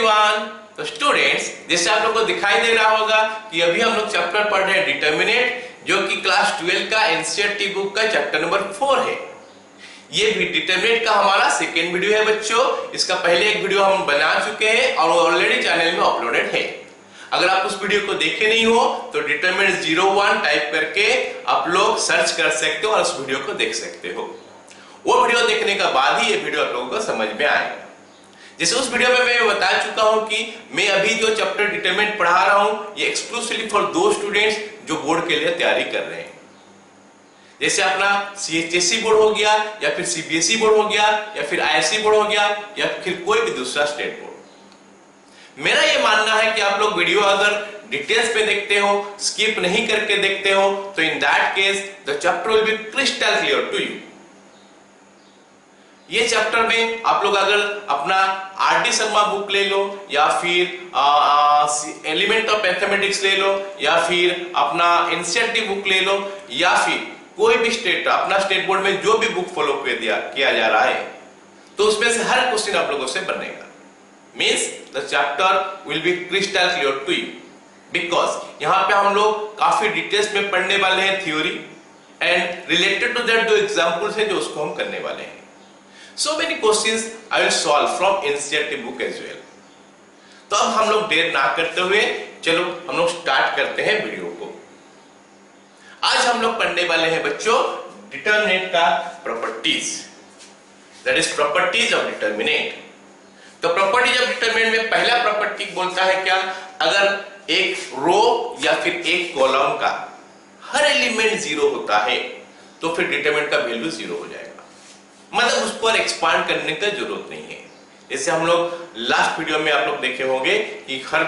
Everyone. तो students, जैसे आप लोगों को दिखाई दे रहा होगा कि अभी हम लोग चैप्टर पढ़ रहे हैं डिटर्मिनेंट, जो कि क्लास 12 का एनसीईआरटी बुक का चैप्टर नंबर 4 है। ये भी डिटर्मिनेंट का हमारा सेकेंड वीडियो है बच्चों। इसका पहले एक वीडियो हम बना चुके हैं और वो ऑलरेडी चैनल में अपलोडेड है। अगर आप उस वीडियो को देखे नहीं हो तो डिटर्मिनेंट 01 टाइप करके आप लोग सर्च कर सकते हो और उस वीडियो को देख सकते हो। वो वीडियो देखने के बाद ही ये वीडियो आप लोगों को समझ में आएगा। जैसे उस वीडियो में मैं बता चुका हूं कि मैं अभी जो चैप्टर डिटरमिनेंट पढ़ा रहा हूं ये एक्सक्लूसिवली फॉर दो स्टूडेंट्स जो बोर्ड के लिए तैयारी कर रहे हैं। जैसे अपना सीएचएसई बोर्ड हो गया या फिर सीबीएसई बोर्ड हो गया या फिर आईएससी बोर्ड हो गया या फिर कोई भी दूसरा स्टेट बोर्ड। मेरा ये मानना है कि आप लोग वीडियो अगर डिटेल्स पे देखते हो, स्किप नहीं करके देखते हो, तो in that case the chapter will be crystal clear to you. ये चैप्टर में आप लोग अगर अपना आरडी शर्मा बुक ले लो या फिर एलिमेंट ऑफ मैथमेटिक्स ले लो या फिर अपना एनसीईआरटी बुक ले लो या फिर कोई भी अपना स्टेट बोर्ड में जो भी बुक फॉलो किया जा रहा है, तो उसमें से हर क्वेश्चन आप लोगों से बनेगा। Means the chapter will be crystal clear to you, because यहाँ पे हम लोग काफी डिटेल्स में पढ़ने वाले हैं theory and related to that जो एग्जांपल्स है जो उसको हम करने वाले हैं। So many questions I will solve from NCERT book as well. तो अब हम लोग देर ना करते हुए चलो हम लोग स्टार्ट करते हैं वीडियो को। आज हम लोग पढ़ने वाले हैं बच्चों डिटर्मिनेंट का properties, that is properties of determinant. तो प्रॉपर्टीज ऑफ डिटर्मिनेंट में पहला प्रॉपर्टी बोलता है क्या, अगर एक रो या फिर एक कॉलम का हर एलिमेंट जीरो होता है तो फिर डिटर्मिनेंट का वैल्यू जीरो हो जाएगा। मतलब उस पर एक्सपांड करने की जरूरत नहीं है। जैसे हम लोग लास्ट वीडियो में आप लोग देखे होंगे कि हर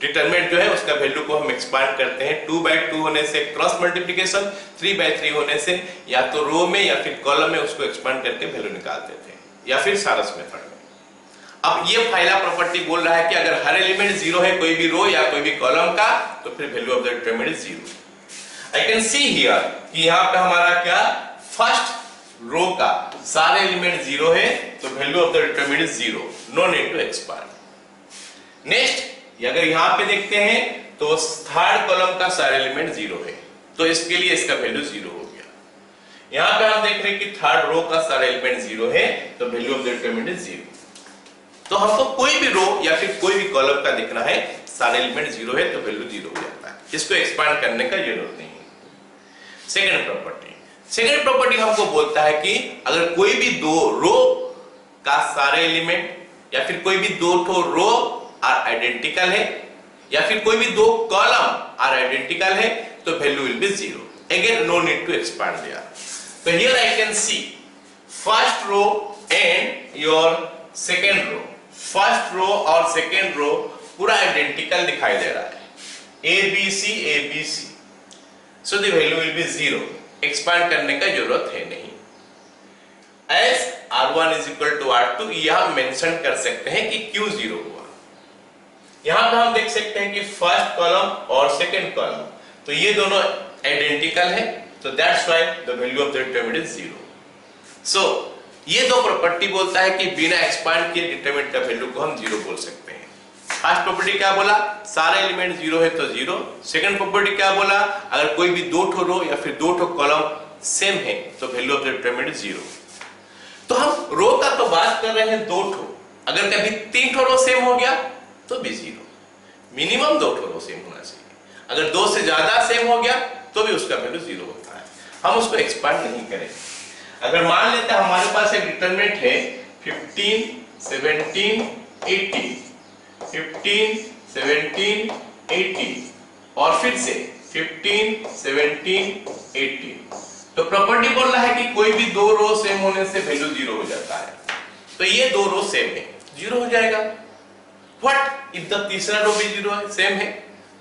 डिटरमिनेंट जो है उसका वैल्यू को हम एक्सपांड करते हैं 2/2 होने से, क्रॉस मल्टीप्लिकेशन 3/3 होने से, या तो रो में या फिर कॉलम में उसको एक्सपांड करके वैल्यू निकालते थे, या फिर सारस मेथड में। अब ये पहला प्रॉपर्टी बोल रहा है कि अगर हर एलिमेंट जीरो है कोई भी रो या कोई भी कॉलम का, तो फिर value of the determinant is zero. I can see here कि यहाँ पे हमारा क्या, फर्स्ट रो का सारे एलिमेंट जीरो है तो value of the determinant is zero, no need to expand. Next अगर यहां पे देखते हैं तो थर्ड कॉलम का सारे एलिमेंट जीरो है तो इसके लिए इसका वैल्यू जीरो हो गया। यहां पे हम देख रहे हैं कि थर्ड रो का सारे एलिमेंट जीरो है तो value of the determinant is zero. तो हमको कोई भी रो या फिर कोई भी कॉलम का देखना है, सारे एलिमेंट जीरो है तो वैल्यू जीरो हो जाता है, इसको एक्सपांड करने का जरूरत नहीं है। सेकेंड प्रॉपर्टी हमको बोलता है कि अगर कोई भी दो रो का सारे एलिमेंट या फिर कोई भी दो ठो रो आर आइडेंटिकल है या फिर कोई भी दो कॉलम आर आइडेंटिकल है तो value will be zero. Again no need to expand there. तो here I can see first row and your second row, first row और सेकेंड रो पूरा आइडेंटिकल दिखाई दे रहा है, ABC, so the value will be zero. Expand करने का जरूरत है नहीं। S R1 is equal to R2 यह मेंशन कर सकते हैं कि क्यों जीरो हुआ। यहां पे हम देख सकते हैं कि फर्स्ट कॉलम और सेकंड कॉलम तो ये दोनों आइडेंटिकल है, तो that's why the value of the determinant is zero. So ये दो प्रॉपर्टी बोलता है कि बिना एक्सपांड किए डिटरमिनेंट का वैल्यू को हम जीरो बोल सकते हैं। फर्स्ट प्रॉपर्टी क्या बोला, सारे एलिमेंट जीरो है तो जीरो। सेकंड प्रॉपर्टी क्या बोला, अगर कोई भी दो ठो रो या फिर दो ठो कॉलम सेम है तो value of the determinant zero. तो हम रो का तो बात कर रहे हैं दो ठो, अगर कभी तीन ठो रो सेम हो गया तो भी जीरो। मिनिमम दो ठो रो सेम होना चाहिए, अगर दो से ज्यादा सेम हो गया तो भी उसका वैल्यू जीरो होता है। हम उसको एक्सपांड नहीं करेंगे। अगर मान लेते हैं हमारे पास एक डिटरमिनेंट है 15, 17, 18, 15, 17, 18 और फिर से 15, 17, 18, तो प्रॉपर्टी बोल रहा है कि कोई भी दो रो सेम होने से वैल्यू जीरो हो जाता है। तो ये दो रो सेम है, जीरो हो जाएगा। व्हाट इफ द तीसरा रो भी जीरो है, सेम है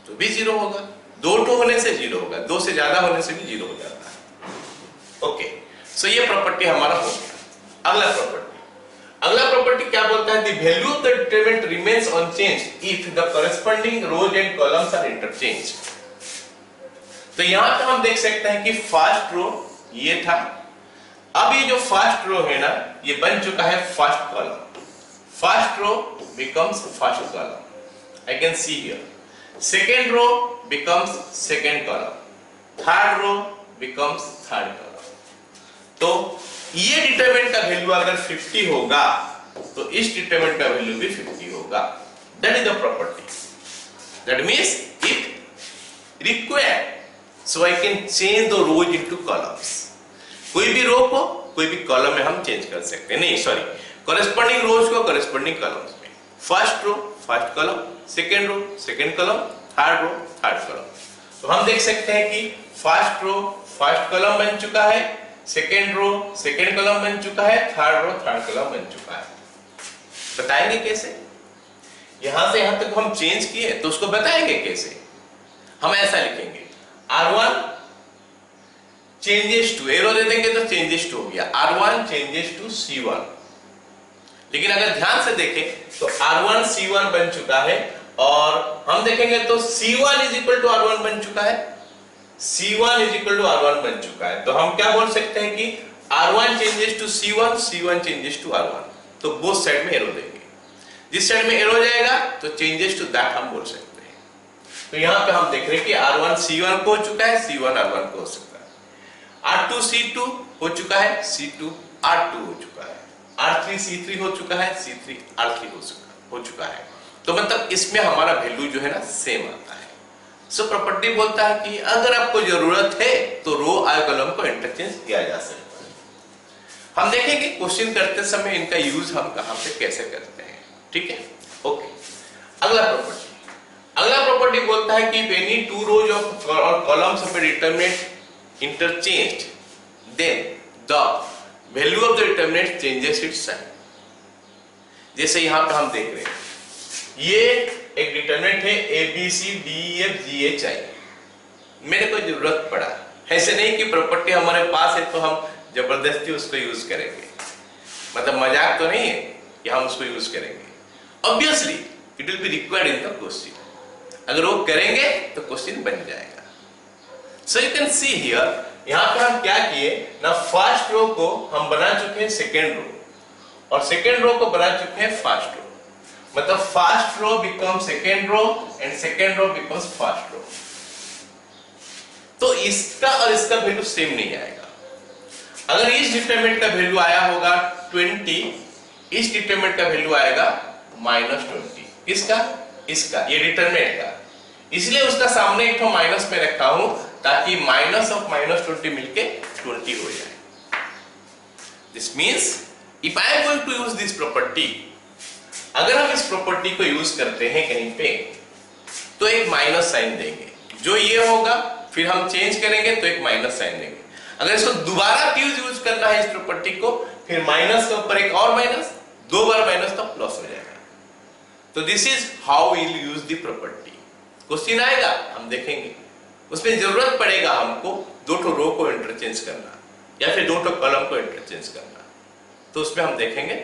तो भी जीरो होगा। दो टो होने से जीरो होगा, दो से ज्यादा होने से भी जीरो हो जाता है। ओके, सो ये प्रॉपर्टी हमारा हो गया। अगला प्रॉपर्टी क्या बोलता है, the value of the determinant remains unchanged if the corresponding rows and columns are interchanged. तो यहां पे हम देख सकते हैं कि फर्स्ट रो ये था, अब ये जो फर्स्ट रो है ना ये बन चुका है first column. first row becomes first column. I can see here. Second row becomes second column. Third row becomes third column. तो ये डिटरमिनेंट का वैल्यू अगर 50 होगा तो इस डिटरमिनेंट का वैल्यू भी 50 होगा. That is the property. That means if required, so I can change the rows into columns. कोई भी रो को कोई भी कॉलम में हम चेंज कर सकते हैं. नहीं सॉरी, कॉरेस्पॉन्डिंग रोज को कॉरेस्पॉन्डिंग कॉलम्स में. First row first column, second row second column, third row third column. तो हम देख सकते हैं कि फर्स्ट रो फर्स्ट कॉलम बन चुका है, सेकंड रो सेकंड कॉलम बन चुका है, थर्ड रो थर्ड कॉलम बन चुका है. बताएंगे कैसे? यहां से यहां तक हम चेंज किए तो उसको बताएंगे कैसे. हम ऐसा लिखेंगे R1 चेंजेस टू, एरो दे देंगे तो चेंजेस टू हो गया. R1 changes to C1. लेकिन अगर ध्यान से देखें तो R1 C1 बन चुका है और हम देखेंगे तो C1 is equal to R1 बन चुका है. C1 is equal to R1 बन चुका है. तो हम क्या बोल सकते हैं कि R1 changes to C1, C1 changes to R1. तो बोथ साइड में एरो देंगे. जिस साइड में एरो जाएगा तो चेंजेस टू दैट हम बोल सकते हैं. तो यहां पे हम देख रहे हैं कि R1 C1 को हो चुका है, C1 R1 को हो सकता है. R2 C2 हो चुका है, C2 R2 हो चुका है. R3 C3 हो चुका है, C3 R3 हो चुका है. तो मतलब इसमें हमारा वैल्यू जो है ना सेम आता है. सो प्रॉपर्टी बोलता है कि अगर आपको जरूरत है तो रो और कॉलम को इंटरचेंज किया जा सकता है. हम देखेंगे क्वेश्चन करते समय इनका यूज हम कहां पे कैसे करते हैं. ठीक है, ओके. अगला प्रॉपर्टी बोलता है कि any two rows of columns of a determinant interchanged, then the value of the determinant changes its sign. जैसे यहां पे हम देख रहे हैं ये एक डिटरमिनेंट है A B C D E F G H I. मेरे को जरूरत पड़ा, ऐसे नहीं कि प्रॉपर्टी हमारे पास है तो हम जबरदस्ती उसको यूज करेंगे. मतलब मजाक तो नहीं है कि हम उसको यूज करेंगे. Obviously it will be required in the question. अगर वो करेंगे तो क्वेश्चन बन जाएगा. So you can see here, यहां पे हम क्या किए ना, फर्स्ट रो को हम बना चुके हैं सेकेंड रो और सेकेंड रो को बना चुके हैं फर्स्ट रो. मतलब first row become second row and second row becomes first row. तो इसका और इसका वैल्यू सेम नहीं आएगा. अगर इस डिटरमिनेंट का वैल्यू आया होगा 20, इस डिटरमिनेंट का वैल्यू आएगा -20. किसका? इसका, ये डिटरमिनेंट का. इसलिए उसका सामने एक तो माइनस में रखा हूं ताकि माइनस ऑफ -20 मिलके 20 हो जाए. This means if I am going to use this property, अगर हम इस प्रॉपर्टी को यूज करते हैं कहीं पे तो एक माइनस साइन देंगे. जो ये होगा फिर हम चेंज करेंगे तो एक माइनस साइन देंगे. अगर इसको दोबारा यूज करना है इस प्रॉपर्टी को, फिर माइनस के ऊपर एक और माइनस, दो बार माइनस तो प्लस हो जाएगा. तो this is how we will use the property. Question आएगा हम देखेंगे, उसमें जरूरत पड़ेगा हमको दो ठो रो को इंटरचेंज करना या फिर दो ठो कॉलम को इंटरचेंज करना. तो उसमें हम देखेंगे.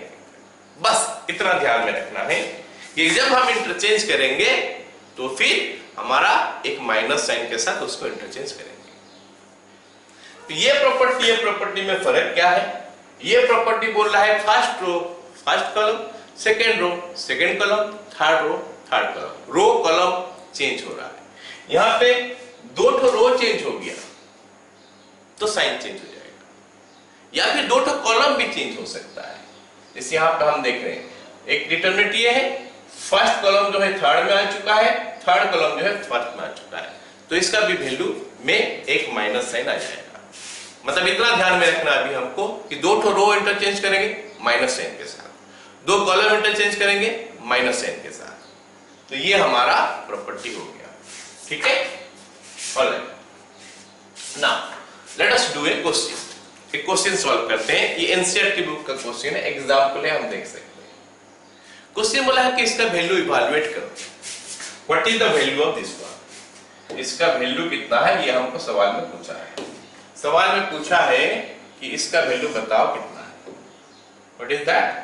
बस इतना ध्यान में रखना है कि जब हम इंटरचेंज करेंगे तो फिर हमारा एक माइनस साइन के साथ उसको इंटरचेंज करेंगे. तो ये प्रॉपर्टी में फर्क क्या है? ये प्रॉपर्टी बोल रहा है first row first column, second row second column, third row third column. Row column change हो रहा है. यहां पे दो ठो रो चेंज हो गया तो साइन चेंज हो जाएगा, या फिर दो ठो कॉलम भी चेंज हो सकता है. जैसे यहां पे हम देख रहे हैं एक डिटरमिनेंट ये है, फर्स्ट कॉलम जो है थर्ड में आ चुका है, थर्ड कॉलम जो है फर्स्ट में आ चुका है. तो इसका भी वैल्यू में एक माइनस साइन आ जाएगा. मतलब इतना ध्यान में रखना अभी हमको कि दो ठो रो इंटरचेंज करेंगे माइनस साइन के साथ, दो कॉलम इंटरचेंज करेंगे माइनस साइन के साथ. तो ये हमारा प्रॉपर्टी हो गया. ठीक है, alright. Now let us do a question. एक क्वेश्चन सॉल्व करते हैं. ये एनसीईआरटी बुक का क्वेश्चन है, एग्जांपल है, हम देख सकते हैं. क्वेश्चन बोला है कि इसका वैल्यू इवैल्यूएट करो. What is the value of this one? इसका वैल्यू कितना है ये हमको सवाल में पूछा है. सवाल में पूछा है कि इसका वैल्यू बताओ कितना है. What is that?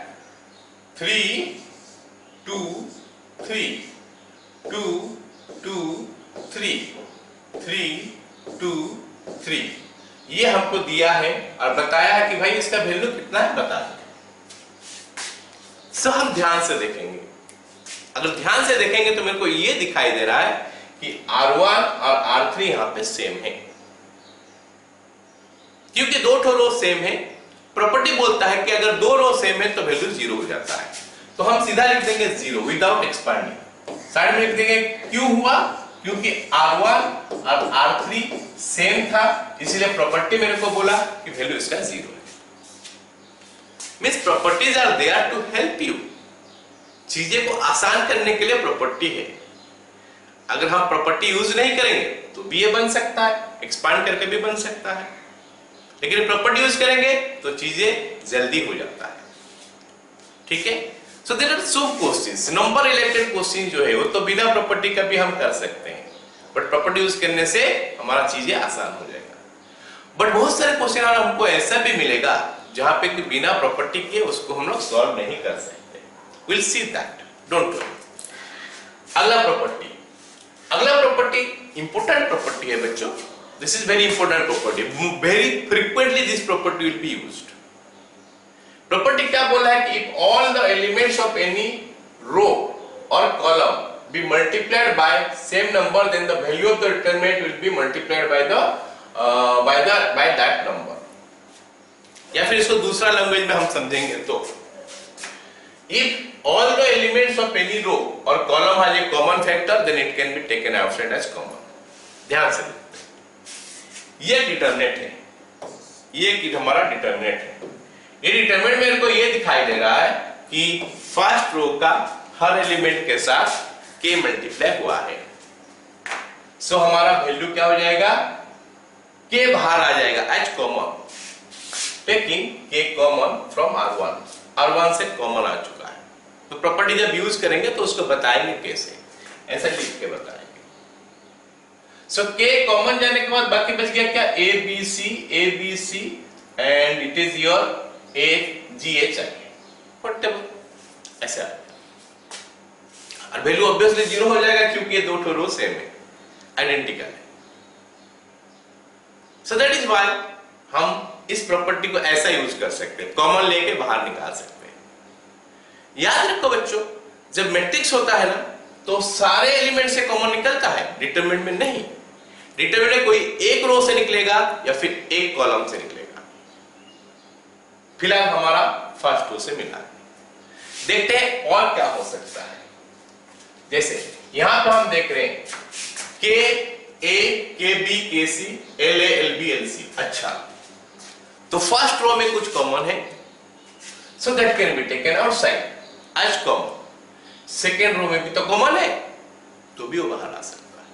3 2 3 2 2 3 3 2 3 ये हमको दिया है और बताया है कि भाई इसका वैल्यू कितना है बता दो. सो हम ध्यान से देखेंगे। अगर ध्यान से देखेंगे तो मेरे को ये दिखाई दे रहा है कि R1 और R3 यहां पे सेम है, क्योंकि दो ठो रो सेम है। प्रॉपर्टी बोलता है कि अगर दो रो सेम है तो वैल्यू 0 हो जाता है। तो हम सीधा लिख देंगे 0 विदाउट एक्सपांडिंग। साइड में लिख देंगे क्यों हुआ, क्योंकि R1 और R3 सेम था, इसीलिए प्रॉपर्टी मेरे को बोला कि वैल्यू इसका 0 है। Means properties are there to help you. चीजें को आसान करने के लिए प्रॉपर्टी है। अगर हम प्रॉपर्टी यूज नहीं करेंगे तो भी ये बन सकता है, एक्सपांड करके भी बन सकता है, लेकिन प्रॉपर्टी यूज करेंगे तो चीजें जल्दी हो जाता है। ठीक है। So there are some questions, number related question जो है वो तो बिना प्रॉपर्टी का भी हम कर सकते हैं, बट प्रॉपर्टी यूज करने से हमारा चीजें आसान हो जाएगा। बट बहुत सारे क्वेश्चन हमको ऐसा भी मिलेगा जहां पे कि बिना प्रॉपर्टी के उसको हम लोग सॉल्व नहीं कर सकते। We'll see that. Don't worry. अगला प्रॉपर्टी इंपोर्टेंट प्रॉपर्टी है बच्चों। This is very important property. Very frequently this property will be used. Property क्या बोला है कि if all the elements of any row or column be multiplied by same number, then the value of the determinant will be multiplied by that number. या फिर इसको दूसरा language में हम समझेंगे तो if all the elements of any row or column has a common factor, then it can be taken outside as common. ध्यान से ये डिटरमिनेंट है, ये हमारा डिटरमिनेंट है। ये डिटरमिनेंट मेरे को ये दिखाई दे रहा है कि फर्स्ट रो का हर एलिमेंट के साथ k मल्टीप्लाई हुआ है। सो हमारा वैल्यू क्या हो जाएगा, k बाहर आ जाएगा as common, taking k common from R1 से कॉमन आ चुका है। तो प्रॉपर्टी जब यूज करेंगे तो उसको बताएंगे कैसे, ऐसा लिख के बताएंगे। सो k कॉमन जाने के बाद बाकी बच गया क्या, a b c and it is your a g h i whatever ऐसा। और वैल्यू ऑब्वियसली 0 हो जाएगा क्योंकि ये दो ठो रो सेम है, आइडेंटिकल है। सो दैट इज व्हाई हम इस प्रॉपर्टी को ऐसा यूज कर सकते हैं, कॉमन लेके बाहर निकाल सकते हैं। याद रखो बच्चों, जब मैट्रिक्स होता है ना तो सारे एलिमेंट से कॉमन निकलता है, डिटरमिनेंट में नहीं। डिटरमिनेंट कोई एक रो से निकलेगा या फिर एक कॉलम से निकलेगा। फिलहाल हमारा फर्स्ट रो से मिला है। देखते हैं और क्या हो सकता है। जैसे यहां पर हम देख रहे हैं के ए K B K C L A L B L C. अच्छा, तो फर्स्ट रो में कुछ कॉमन है, so that can be taken outside as common. Second row में भी तो कॉमन है, तो भी वो बाहर आ सकता है।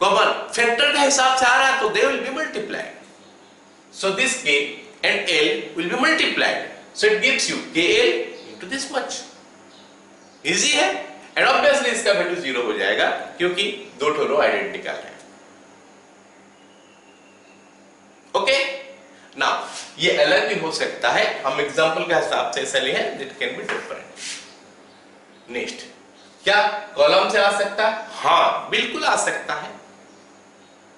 कॉमन फैक्टर के हिसाब से आ रहा है तो they will be multiplied. So this K and L will be multiplied, so it gives you K L into this much. Easy है, एंड ऑब्वियसली इसका वैल्यू 0 हो जाएगा क्योंकि दो ठो रो आइडेंटिकल है। ओके, नाउ ये अलग भी हो सकता है, हम एग्जांपल के हिसाब से ऐसा लिए हैं, that can be different. Next, क्या कॉलम से आ सकता है? हाँ, बिल्कुल आ सकता है।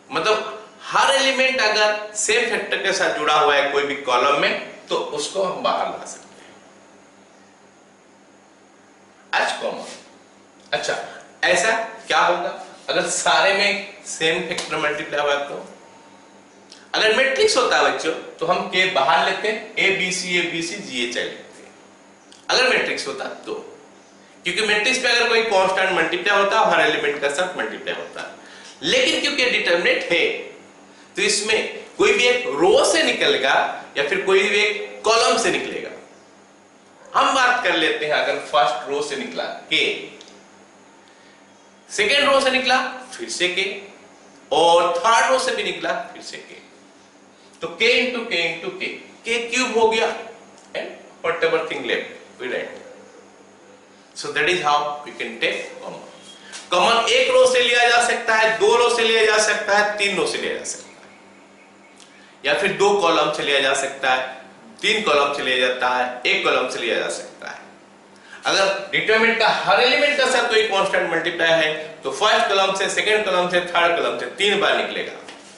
मतलब हर एलिमेंट अगर सेम फैक्टर के साथ जुड़ा हुआ है कोई भी कॉलम में, तो उसको हम बाहर ला सकते हैं एज कॉमन। अच्छा, ऐसा क्या होगा अगर सारे में सेम फैक्टर मल्टीप्लाई हुआ तो? अगर मैट्रिक्स होता है बच्चों तो हम के बाहर लेते हैं, A B C ji H I लेते हैं। अगर मैट्रिक्स होता तो, क्योंकि मैट्रिक्स पे अगर कोई कांस्टेंट मल्टीप्लाई होता है हर एलिमेंट का साथ मल्टीप्लाई होता है। लेकिन क्योंकि डिटरमिनेंट है तो इसमें कोई भी एक रो से निकलेगा या फिर कोई भी एक कॉलम से निकलेगा। हम बात कर लेते हैं, अगर फर्स्ट रो से निकला के, सेकेंड रो से निकला फिर से के, और थर्ड रो से भी निकला फिर से के, तो k इंटू के क्यूब हो गया, and whatever thing left we write. So that is how we can take common. Common एक रो से लिया जा सकता है, दो रो से लिया जा सकता है, तीन रो से लिया जा सकता है, या फिर दो कॉलम से लिया जा सकता है, तीन कॉलम से लिया जाता है, एक कॉलम से लिया जा सकता है। अगर डिटरमिनेंट का हर एलिमेंट का साथ कोई कांस्टेंट मल्टीप्लाई है तो फर्स्ट कॉलम से, सेकंड कॉलम से, थर्ड कॉलम से 3 बार निकलेगा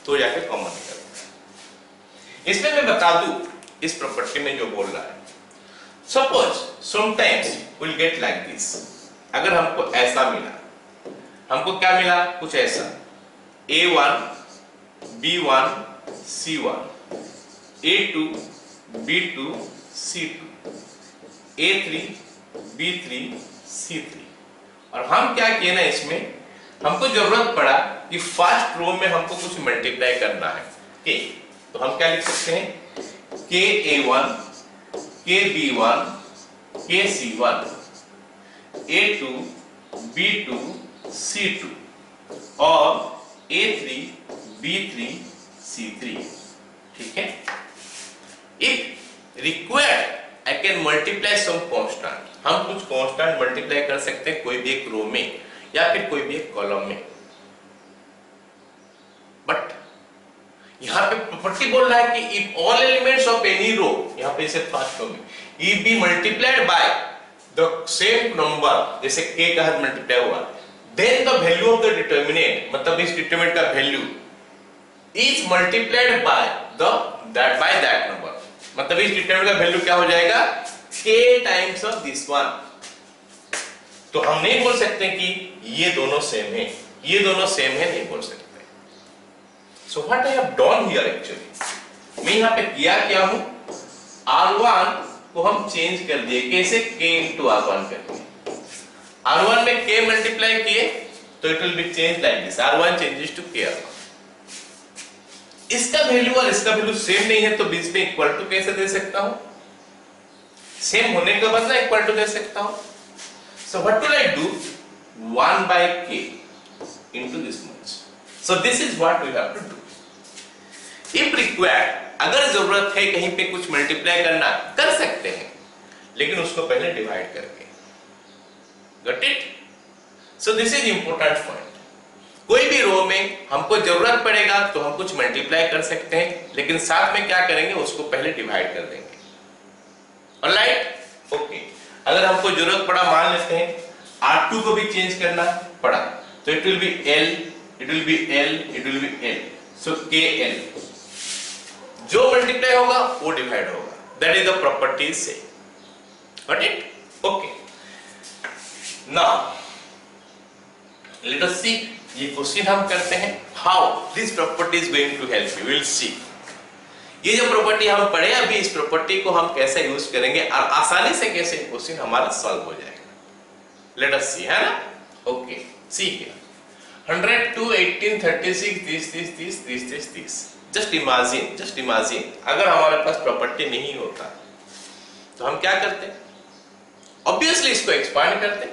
तो जाके कॉमन निकलेगा। इसमें मैं बता दूं इस प्रॉपर्टी में जो बोल रहा है, suppose sometimes will get like this, अगर हमको ऐसा मिला, हमको क्या मिला, कुछ ऐसा A1 B1 C1 A2 B2 C2 A3 B3 C3, और हम क्या किए ना, इसमें हमको जरूरत पड़ा कि फर्स्ट रो में हमको कुछ मल्टीप्लाई करना है के, तो हम क्या लिख सकते हैं, के A1 के B1 के C1 A2 B2 C2 और A3 B3 C3, ठीक है। If required I can multiply some constant, हम कुछ कांस्टेंट मल्टीप्लाई कर सकते हैं कोई भी एक रो में या फिर कोई भी एक कॉलम में, बट यहां पे प्रॉपर्टी बोल रहा है कि if all elements of any row, यहां पे इसे फर्स्ट रो में if be multiplied by the same number, जैसे k का हर मल्टीप्लाई हुआ, then the value of the determinant, मतलब इस डिटरमिनेंट का value is multiplied by that number, मतलब इस डिटरमिनेंट का वैल्यू क्या हो जाएगा, k times of this one. तो हम नहीं बोल सकते कि ये दोनों सेम है, ये दोनों सेम है, नहीं बोल सकते। सो what I have done here actually, मैं यहां पे किया क्या हूं, R1 को हम चेंज कर दिए, कैसे, k into R1 करके, R1 में k मल्टीप्लाई किए तो it will be change like this, R1 changes to k R1। इसका वैल्यू और इसका वैल्यू सेम नहीं है तो बीच में इक्वल टू कैसे दे सकता हूं, सेम होने का बदला इक्वल टू दे सकता हूं। सो what will I do, 1 by k into this much, so this is what we have to do if required। अगर जरूरत है कहीं पे कुछ मल्टीप्लाई करना, कर सकते हैं, लेकिन उसको पहले डिवाइड करके, got it. So this is important point, कोई भी रो में हमको जरूरत पड़ेगा तो हम कुछ मल्टीप्लाई कर सकते हैं, लेकिन साथ में क्या करेंगे, उसको पहले डिवाइड कर देंगे, ऑलराइट, ओके। अगर हमको जरूरत पड़ा, मान लेते हैं R2 को भी चेंज करना पड़ा, तो it will be L, it will be L, it will be L, so KL, जो मल्टीप्लाई होगा वो डिवाइड होगा, दैट इज द प्रॉपर्टी से, got it, okay. Now let us see, ये क्वेश्चन हम करते हैं, how this property is going to help you, will see. ये जो प्रॉपर्टी हम पढ़े अभी, इस प्रॉपर्टी को हम कैसे यूज करेंगे और आसानी से कैसे क्वेश्चन हमारा सॉल्व हो जाएगा, लेट अस सी, है ना, okay. See here 102 18 36 30 just imagine अगर हमारे पास प्रॉपर्टी नहीं होता तो हम क्या करते, ऑब्वियसली इसको एक्सपांड करते,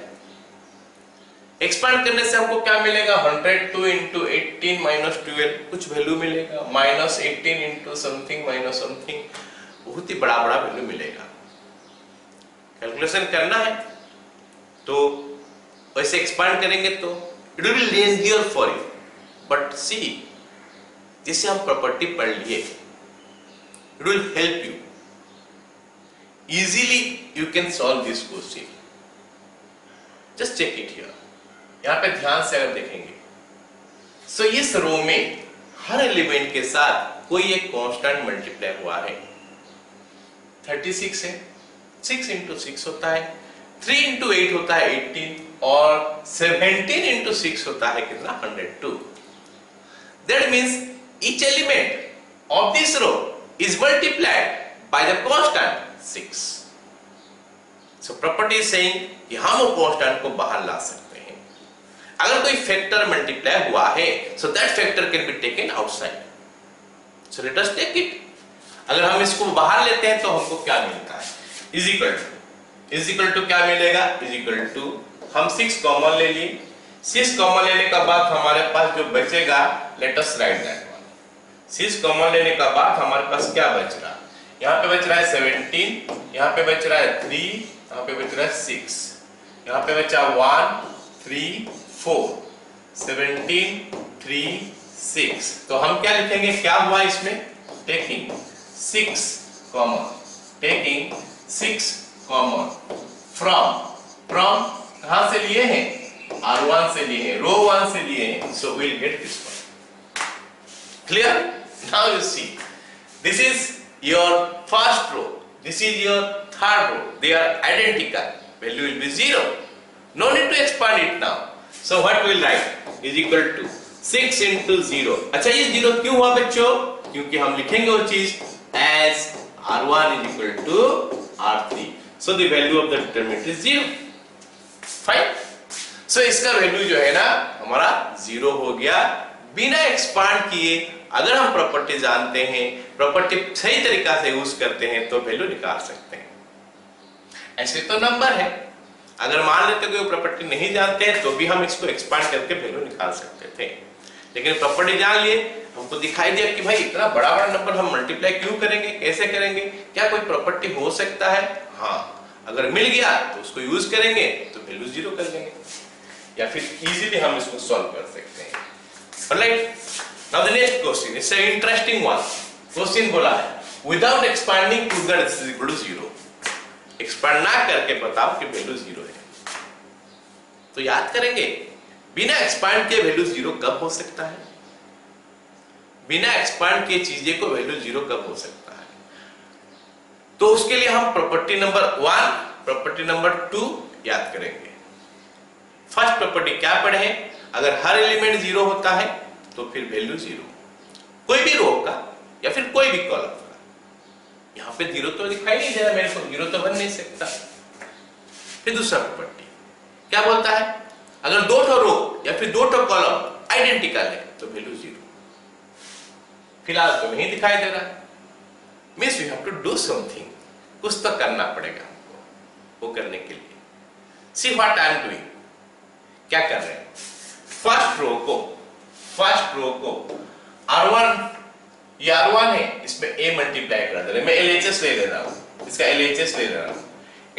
एक्सपांड करने से हमको क्या मिलेगा, 102 into 18 minus 12 कुछ वैल्यू मिलेगा, minus 18 into something minus something, बहुत ही बड़ा बड़ा वैल्यू मिलेगा। कैलकुलेशन करना है तो वैसे एक्सपांड करेंगे तो it will be easier for you, but see जैसे हम प्रॉपर्टी पढ़ लिए, it will help you easily, you can solve this question, just check it here. यहां पे ध्यान से अगर देखेंगे, सो इस रो में हर एलिमेंट के साथ कोई एक कांस्टेंट मल्टीप्लाई हुआ है, 36 है, 6 into 6 होता है, 3 into 8 होता है 18, और 17 into 6 होता है कितना, 102। That means each element of this row is multiplied by the constant 6. So property is saying कि हम वो कांस्टेंट को बाहर ला सकते हैं। अगर कोई फैक्टर मल्टीप्लाई हुआ है, so that factor can be taken outside. So let us take it. अगर हम इसको बाहर लेते हैं तो हमको क्या मिलता है, इज इक्वल टू क्या मिलेगा, इज इक्वल टू, हम 6 कॉमन ले लिए, 6 कॉमन लेने का बाद हमारे पास जो बचेगा, let us right that one. 6 common लेने का बाद हमारे पास क्या बच रहा, यहाँ पे बच रहा है 17, यहाँ पे बच रहा है 3, यहाँ पे बच रहा है 6, यहाँ पे बचा 1 3 4, 17 3 6। तो हम क्या लिखेंगे, क्या हुआ इसमें, taking 6 common, taking 6 common from कहां से लिए हैं, R1 से लिए हैं, रो 1 से लिए हैं, so we'll get this one. Clear? Now you see, this is your first row, this is your third row, they are identical, value will be 0. No need to expand it now. So what we will write is equal to 6 into 0. अच्छा ये 0 क्यों हुआ बच्चों? क्योंकि हम लिखेंगे वो चीज as R1 is equal to R3. So the value of the determinant is 0. Fine. So इसका वैल्यू जो है ना हमारा 0 हो गया बिना एक्सपांड किए। अगर हम प्रॉपर्टी जानते हैं, प्रॉपर्टी सही तरीका से यूज करते हैं तो वैल्यू निकाल सकते हैं। ऐसे तो नंबर है, अगर मान लेते कोई प्रॉपर्टी नहीं जानते हैं तो भी हम इसको एक्सपांड करके वैल्यू निकाल सकते थे, लेकिन प्रॉपर्टी जान लिए, हमको दिखाई दिया कि भाई इतना बड़ा बड़ा नंबर हम मल्टीप्लाई क्यों करेंगे, कैसे करेंगे, क्या कोई प्रॉपर्टी हो सकता है? हाँ, अगर मिल गया तो उसको यूज करेंगे तो वैल्यू 0 कर देंगे, या फिर इजीली हम इसको सॉल्व कर सकते हैं। Alright, now the next question is an interesting one. Question बोला है without expanding prove that this is equal to 0. Expand ना करके बताओ कि वैल्यू 0 है। तो याद करेंगे बिना एक्सपांड के वैल्यू 0 कब हो सकता है? बिना एक्सपांड के चीजें को वैल्यू 0 कब हो सकता है? तो उसके लिए हम प्रॉपर्टी नंबर 1, प्रॉपर्टी नंबर 2 याद करेंगे। फर्स्ट प्रॉपर्टी क्या पढ़े? अगर हर एलिमेंट 0 होता है तो फिर वैल्यू 0, कोई भी रो का या फिर कोई भी कॉलम का। यहां पे 0 तो दिखाई नहीं दे रहा मेरे को, 0 तो बन नहीं सकता। फिर दूसरा प्रॉपर्टी क्या बोलता है? अगर दो ठो रो या फिर दो ठो कॉलम आइडेंटिकल है तो वैल्यू 0। फिलहाल तो नहीं दिखाई दे रहा, means we have to do something, कुछ तो करना पड़ेगा हमको। वो करने के लिए see what I am doing, क्या कर रहे हैं? फर्स्ट रो को R1, ये R1 है, इसमें A मल्टीप्लाई कर दे रहे, मैं LHS ले रहा हूं, इसका LHS ले रहा हूं।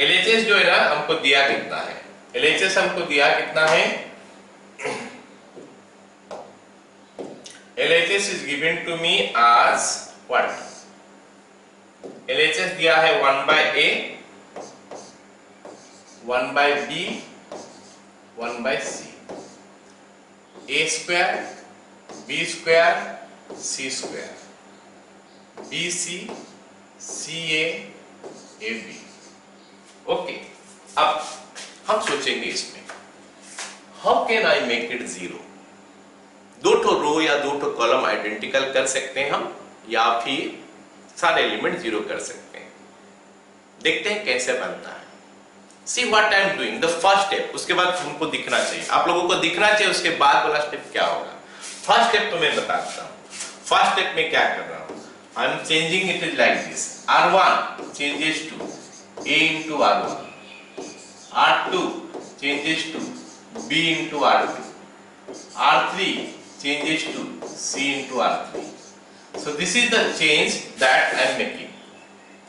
LHS जो है ना हमको दिया कितना है? LHS हमको दिया कितना है? LHS is given to me as what? LHS दिया है 1 by A, 1 by B, 1 by C, A square, B square, C square, BC, CA, AB। Okay, अब हम सोचेंगे इसमें how can I make it 0। दो ठो रो या दो ठो कॉलम आइडेंटिकल कर सकते हैं हम, या फिर सारे एलिमेंट 0 कर सकते हैं। देखते हैं कैसे बनता है। सी what I am doing, the first step, उसके बाद हमको दिखना चाहिए, आप लोगों को दिखना चाहिए उसके बाद वाला स्टेप क्या होगा। फर्स्ट स्टेप तो मैं बताता हूं। फर्स्ट स्टेप में क्या कर रहा हूं? I am changing it is like this, R1 changes to A into R1, R2 changes to B into R2, R3 changes to C into R3. So this is the change that I am making.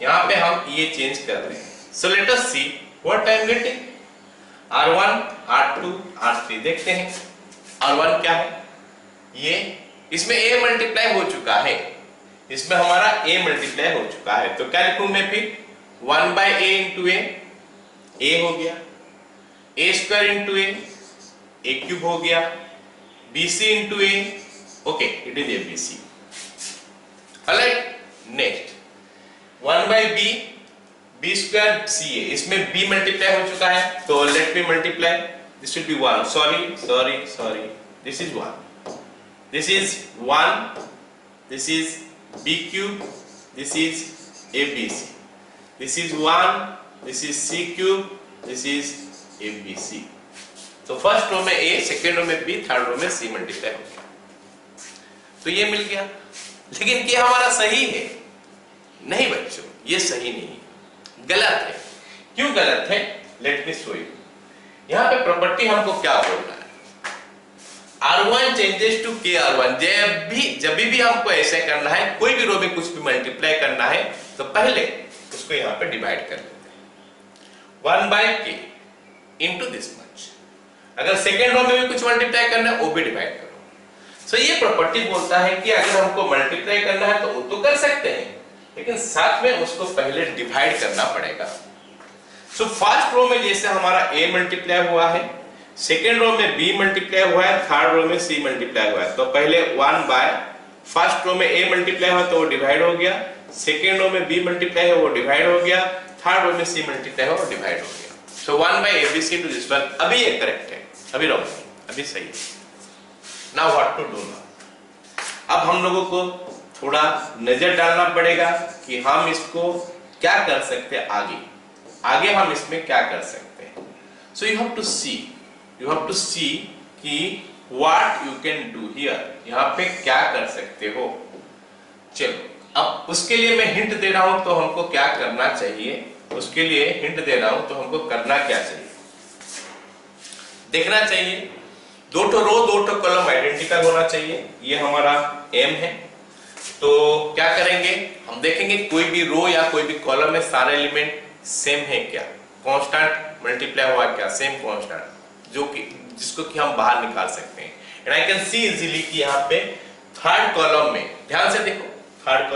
यहाँ पे हम ये change कर रहे हैं। So let us see what I am getting. R1, R2, R3 देखते हैं। R1 क्या है? ये इसमें A मल्टीप्लाई हो चुका है, इसमें हमारा A मल्टीप्लाई हो चुका है, तो क्या लिखूं मैं फिर? 1 by A into A हो गया, A square into A cube हो गया, BC into A, okay it is ABC। All right, next 1 by B square CA, इसमें B मल्टीप्लाई हो चुका है, तो let me multiply, this will be 1, sorry, this is 1, this is 1, this is B cube, this is ABC, this is 1, this is C cube, this is ABC। तो first row में A, second row में B, third row में C multiply हो गया, तो ये मिल गया। लेकिन क्या हमारा सही है? नहीं बच्चों, ये सही नहीं है, गलत है। क्यों गलत है? Let me show you. यहाँ पे प्रॉपर्टी हमको क्या बोलना है? R1 changes to K R1। जब भी हमको ऐसे करना है, कोई भी रो में कुछ भी मल्टीप्लाई करना है, तो पहले उसको यहाँ पे डिवाइड कर लेते हैं, 1 by K into this much। अगर सेकेंड रो में भी कुछ मल्टीप्लाई करना है, वो भी डिवाइड करो। सो ये प्रॉपर्टी बोलता है कि अगर हमको मल्टीप्लाई करना है तो वो तो कर सकते हैं, लेकिन साथ में उसको पहले डिवाइड करना पड़ेगा। सो फर्स्ट रो में जैसे हमारा A मल्टीप्लाई हुआ है, सेकेंड रो में B मल्टीप्लाई हुआ है, थर्ड रो में C मल्टीप्लाई हुआ है, तो पहले 1 by फर्स्ट रो में A मल्टीप्लाई हुआ तो वो डिवाइड हो गया, सेकेंड रो में B मल्टीप्लाई है वो डिवाइड हो गया, थर्ड रो में सी मल्टीप्लाई हो और डिवाइड हो गया। सो 1/ABC टू दिस वन, अभी ये करेक्ट है, अभी रॉन्ग, अभी सही है। Now what to do now, अब हम लोगों को थोड़ा नजर डालना पड़ेगा कि हम इसको क्या कर सकते हैं, आगे हम इसमें क्या कर सकते हैं। सो यू हैव टू सी कि what you can do here, यहाँ पे क्या कर सकते हो। चलो अब उसके लिए मैं हिंट दे रहा हूं तो हमको क्या करना चाहिए, उसके लिए हिंट दे रहा हूं तो हमको करना क्या चाहिए, देखना चाहिए दो ठो रो दो ठो कॉलम आइडेंटिकल होना चाहिए, ये हमारा एम है। तो क्या करेंगे, हम देखेंगे कोई भी रो या कोई भी कॉलम में सारे एलिमेंट सेम है क्या, कांस्टेंट मल्टीप्लाई हुआ क्या, सेम कांस्टेंट जो कि जिसको कि हम बाहर निकाल सकते हैं। And I can C easily कि यहाँ पे थर्ड कॉलम में ध्यान से देखो, थर्ड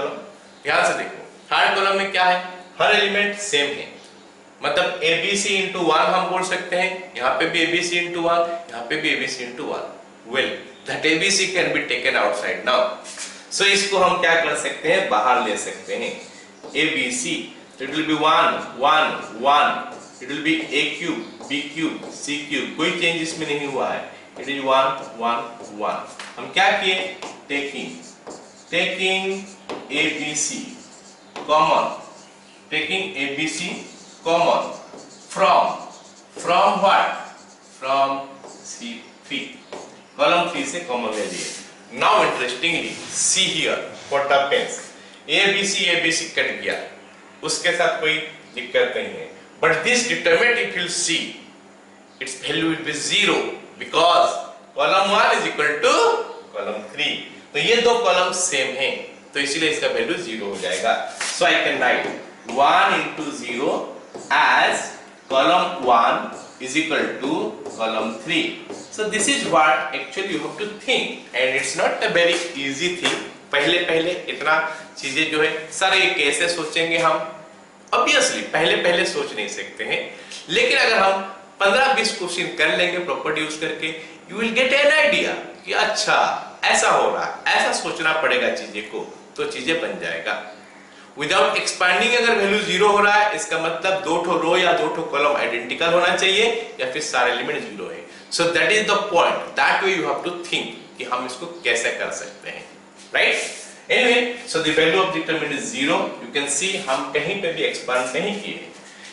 कॉलम में क्या है, हर एलिमेंट सेम है, मतलब ABC into 1 हम बोल सकते हैं, यहाँ पे भी ABC into 1, यहाँ पे भी ABC into 1। Well, that ABC can be taken outside now. So इसको हम क्या कर सकते हैं, बाहर ले सकते हैं। ABC, it will be 1, 1, 1. It will be A cube, B cube, C cube. कोई चेंज इसमें नहीं हुआ है। It is 1, 1, 1. हम क्या किए, taking ABC common, common from what, from C3, column 3 से common ले लिए। Now interestingly see here what happens, ABC cut गया, उसके साथ कोई दिक्कत नहीं है, but this determinant if you see its value will be 0 because column 1 is equal to column 3, तो ये दो कॉलम सेम हैं तो इसीलिए इसका वैल्यू 0 हो जाएगा। So I can write 1 into 0 as column 1 is equal to column 3. So this is what actually you have to think and it's not a very easy thing. पहले इतना चीजें जो है सर ये कैसे सोचेंगे हम, ऑब्वियसली पहले सोच नहीं सकते हैं, लेकिन अगर हम 15-20 क्वेश्चन कर लेंगे प्रॉपर्टी यूज करके, you will get an idea कि अच्छा ऐसा हो रहा है, ऐसा सोचना पड़ेगा चीजें को, तो चीजें बन जाएगा। विदाउट एक्सपांडिंग अगर वैल्यू 0 हो रहा है इसका मतलब दो ठो रो या दो ठो कॉलम आइडेंटिकल होना चाहिए या फिर सारे एलिमेंट 0 है। So that is the point, that way you have to think कि हम इसको कैसे कर सकते हैं, right. Anyway, so the value of determinant is 0। You can see हम कहीं पे भी एक्सपांड नहीं किए,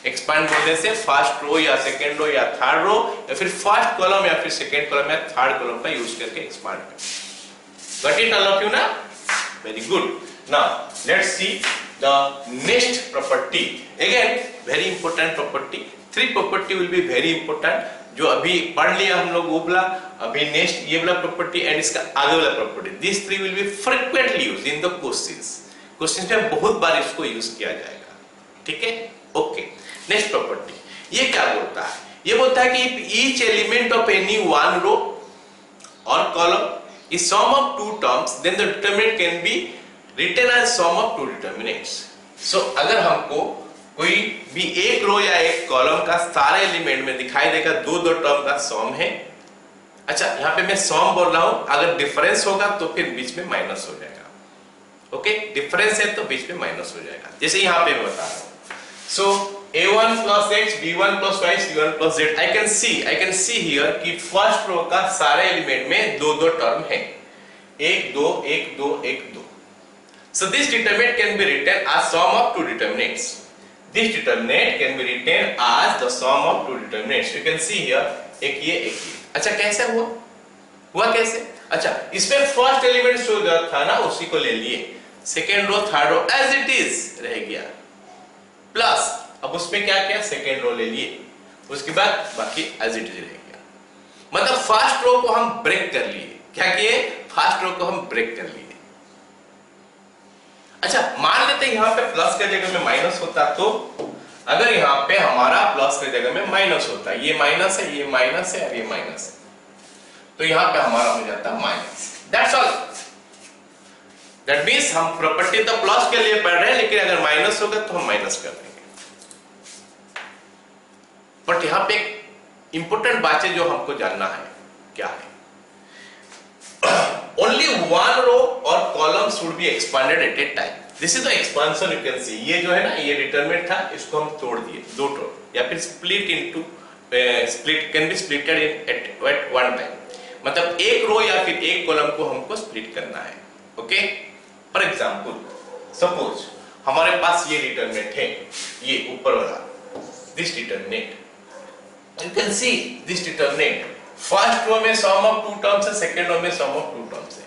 एक्सपांड करने से फर्स्ट रो या सेकंड रो या थर्ड रो या फिर फर्स्ट कॉलम या फिर सेकंड कॉलम या थर्ड कॉलम का यूज करके एक्सपांड कर। Got it all of you now? Very good. Now let's see the next property. Again very important property. 3 property will be very important. जो अभी पढ़ लिया हम लोग वो वाला, अभी नेक्स्ट ये वाला प्रॉपर्टी एंड इसका आगे वाला property, this 3 will be frequently used in the questions. Questions में बहुत बार इसको यूज किया जाएगा, ठीक है। ओके, नेक्स्ट प्रॉपर्टी ये क्या बोलता है, ये बोलता है कि each element of any one row or column is sum of 2 terms, then the determinant can be written as sum of 2 determinants. So अगर हमको कोई भी एक रो या एक कॉलम का सारे एलिमेंट में दिखाई देगा दो टर्म का सम है, अच्छा यहाँ पे मैं सम बोल रहा हूं, अगर डिफरेंस होगा तो फिर बीच में माइनस हो जाएगा। ओके, डिफरेंस है तो बीच में माइनस हो जाएगा, जैसे यहाँ पे मैं बता रहा हूं। सो a1 plus x, b1 plus y, c1 plus z, I can see here कि फर्स्ट रो का सारे एलिमेंट में दो टर्म है, 1 2 1 2 1 2। So this determinant can be written as sum of 2 determinants. This determinant can be written as the sum of 2 determinants. You can see here एक ये। अच्छा कैसे हुआ कैसे? अच्छा इसमें फर्स्ट एलिमेंट जो था ना उसी को ले लिए, second row third row as it is रह गया, प्लस अब उसमें क्या किया, सेकेंड रो ले लिए, उसके बाद बाकी एज इट इज रह गया। मतलब फर्स्ट रो को हम ब्रेक कर लिए, क्या किए, फर्स्ट रो को हम ब्रेक कर लिए। अच्छा मान लेते हैं यहाँ पे प्लस के जगह में माइनस होता, तो अगर यहाँ पे हमारा प्लस के जगह में माइनस होता, ये माइनस है ये माइनस है और ये माइनस है, तो यहाँ पे हमारा हो जाता minus. That's all. That means हम प्रॉपर्टी तो प्लस के लिए पढ़ रहे हैं, लेकिन अगर माइनस होगा तो हम माइनस कर देंगे। बट यहाँ पे एक इंपॉर्टेंट बात है जो हमको जानना है, क्या है, ओनली वन रो और column should be expanded at a time. This is the expansion, you can see. ये जो है ना, ये डिटरमिनेंट था, इसको हम तोड़ दिए, दो तोड़, या फिर split into, split can be splitted in at one time, मतलब एक रो या फिर एक कॉलम को हमको स्प्लिट करना है। ओके, फॉर एग्जांपल सपोज हमारे पास ये डिटरमिनेंट है, ये ऊपर वाला, this determinant, you can see this determinant, first row में सम ऑफ टू टर्म्स है, सेकंड रो में सम ऑफ टू टर्म्स है।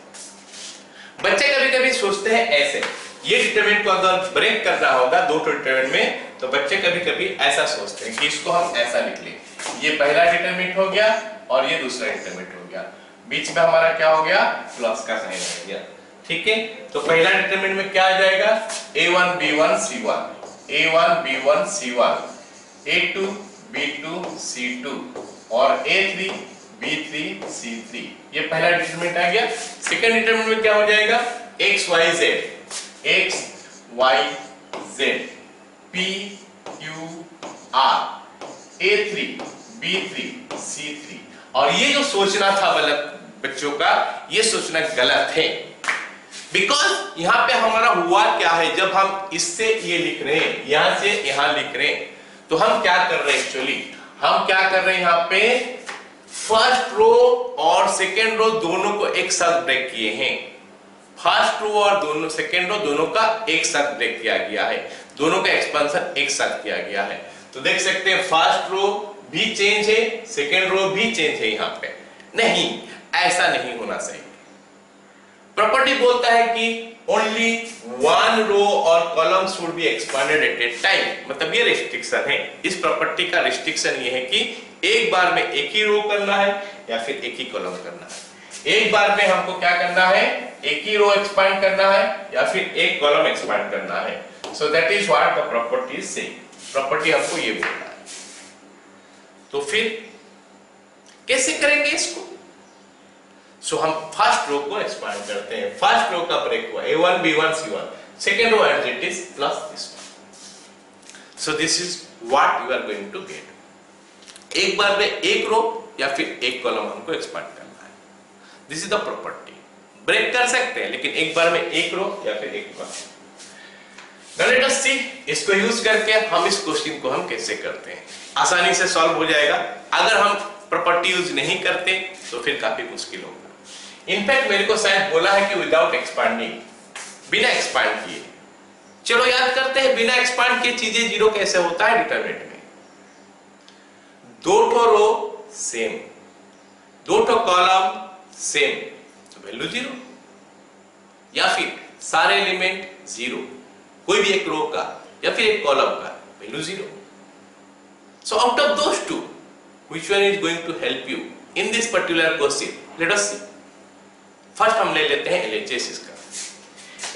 बच्चे कभी कभी सोचते हैं ऐसे, ये डिटरमिनेंट को अगर ब्रेक करना होगा दो डिटरमिनेंट में, तो बच्चे कभी कभी ऐसा सोचते हैं कि इसको हम ऐसा लिख लें, ये पहला डिटरमिनेंट हो गया और ये दूसरा डिटरमिनेंट हो गया, बीच में हमारा क्या हो गया, प्लस का साइन हो गया। ठीक है, तो पहला डिटरमिनेंट में क्या आ जाएगा, a1 b1 c1, a1 b1 c1, a2 b2 c2 और a3 b3 c3, ये पहला डिटरमिनेंट आ गया। सेकंड डिटरमिनेंट में क्या हो जाएगा, x y z, x y z, p q r, a3 b3 c3। और ये जो सोचना था बच्चों का, ये सोचना गलत है, बिकॉज यहां पे हमारा हुआ क्या है, जब हम इससे ये लिख रहे हैं, यहां से यहां लिख रहे हैं, तो हम क्या कर रहे हैं, एक्चुअली हम क्या कर रहे हैं, यहां पे फर्स्ट रो और सेकेंड रो दोनों को एक साथ ब्रेक किए हैं, फर्स्ट रो और दोनों सेकेंड रो दोनों का एक साथ ब्रेक किया गया है, दोनों का एक्सपेंशन एक साथ किया गया है। तो देख सकते हैं फर्स्ट रो भी चेंज है, सेकेंड रो भी चेंज है, यहां पे नहीं, ऐसा नहीं होना चाहिए। प्रॉपर्टी बोलता है कि ओनली वन रो और column should be expanded at a time, मतलब ये रिस्ट्रिक्शन है, इस प्रॉपर्टी का रिस्ट्रिक्शन ये है कि एक बार में एक ही रो करना है या फिर एक ही कॉलम करना है। एक बार में हमको क्या करना है, एक ही रो एक्सपांड करना है या फिर एक कॉलम एक्सपांड करना है। So that is what the property is saying, property हमको ये बोलता है। तो फिर कैसे करेंगे इसको, सो हम फर्स्ट रो को एक्सपांड करते हैं, फर्स्ट रो का ब्रेक हुआ a1 b1 c1, second row as it is plus this one. So this is what you are going to get, एक बार में एक रो या फिर एक कॉलम हमको एक्सपांड करना है, this is the property. Break कर सकते हैं लेकिन एक बार में एक रो या फिर एक कॉलम। नाउ लेट अस सी, इसको यूज करके हम इस क्वेश्चन को हम कैसे करते हैं, आसानी से सॉल्व हो जाएगा। अगर हम प्रॉपर्टी यूज नहीं करते तो फिर काफी मुश्किल होगा। इनफैक्ट मेरे को शायद बोला है कि विदाउट एक्सपांडिंग, बिना एक्सपांड किए। चलो याद करते हैं, बिना एक्सपांड किए चीजें जीरो कैसे होता है डिटरमिनेंट में, दो ठो रो सेम, दो ठो कॉलम सेम, तो वैल्यू जीरो, या फिर सारे एलिमेंट जीरो, कोई भी एक रो का या फिर एक कॉलम का value zero. So out of those two which one is going to help you in this particular question, let us see. First हम ले लेते हैं LHS, इसका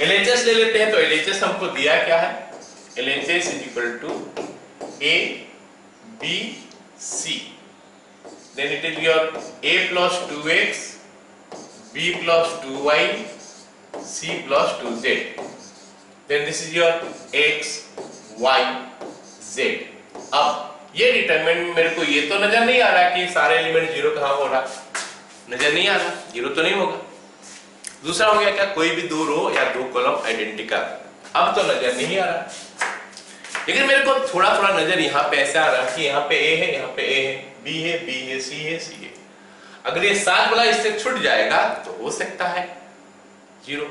LHS ले लेते हैं। तो LHS हमको दिया क्या है, LHS is equal to A B C, then it is your A plus 2x, B plus 2y, C plus 2z, then this is your x y z। अब ये डिटरमिनेंट मेरे को ये तो नजर नहीं आ रहा कि सारे एलिमेंट जीरो कहां हो रहा, नजर नहीं आ रहा, जीरो तो नहीं होगा। दूसरा हो गया क्या, कोई भी दो रो या दो कॉलम आइडेंटिकल, अब तो नजर नहीं आ रहा। लेकिन मेरे को थोड़ा थोड़ा नजर यहाँ पे ऐसा आ रहा कि यहाँ पे A है, यहाँ पे A है, B है, B है, C है, C है। अगर ये सात वाला इससे छूट जाएगा तो हो सकता है जीरो,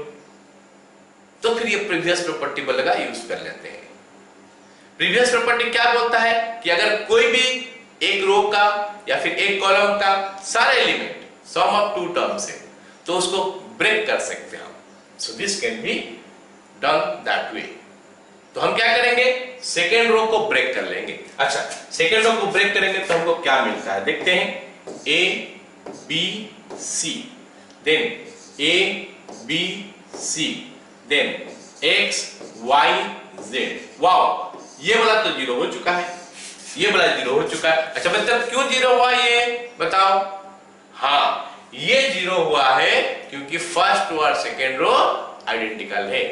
तो फिर ये प्रीवियस प्रॉपर्टी वाला यूज कर लेते हैं। प्रीवियस प्रॉपर्टी क्या बोलता है कि अगर कोई भी एक रो का या फिर एक कॉलम का सारे element sum of two terms है तो उसको ब्रेक कर सकते हैं हम। So this can be done that way. तो हम क्या करेंगे, सेकेंड रो को ब्रेक कर लेंगे। अच्छा, सेकेंड रो को ब्रेक करेंगे तो हमको क्या मिलता है, देखते हैं। A B C, then A B C, then X Y Z। Wow, ये वाला तो जीरो हो चुका है, ये वाला जीरो हो चुका है। अच्छा बच्चा, क्यों जीरो हुआ ये बताओ। हाँ, ये जीरो हुआ है क्योंकि फर्स्ट रो और सेकेंड रो आइडेंटिकल है।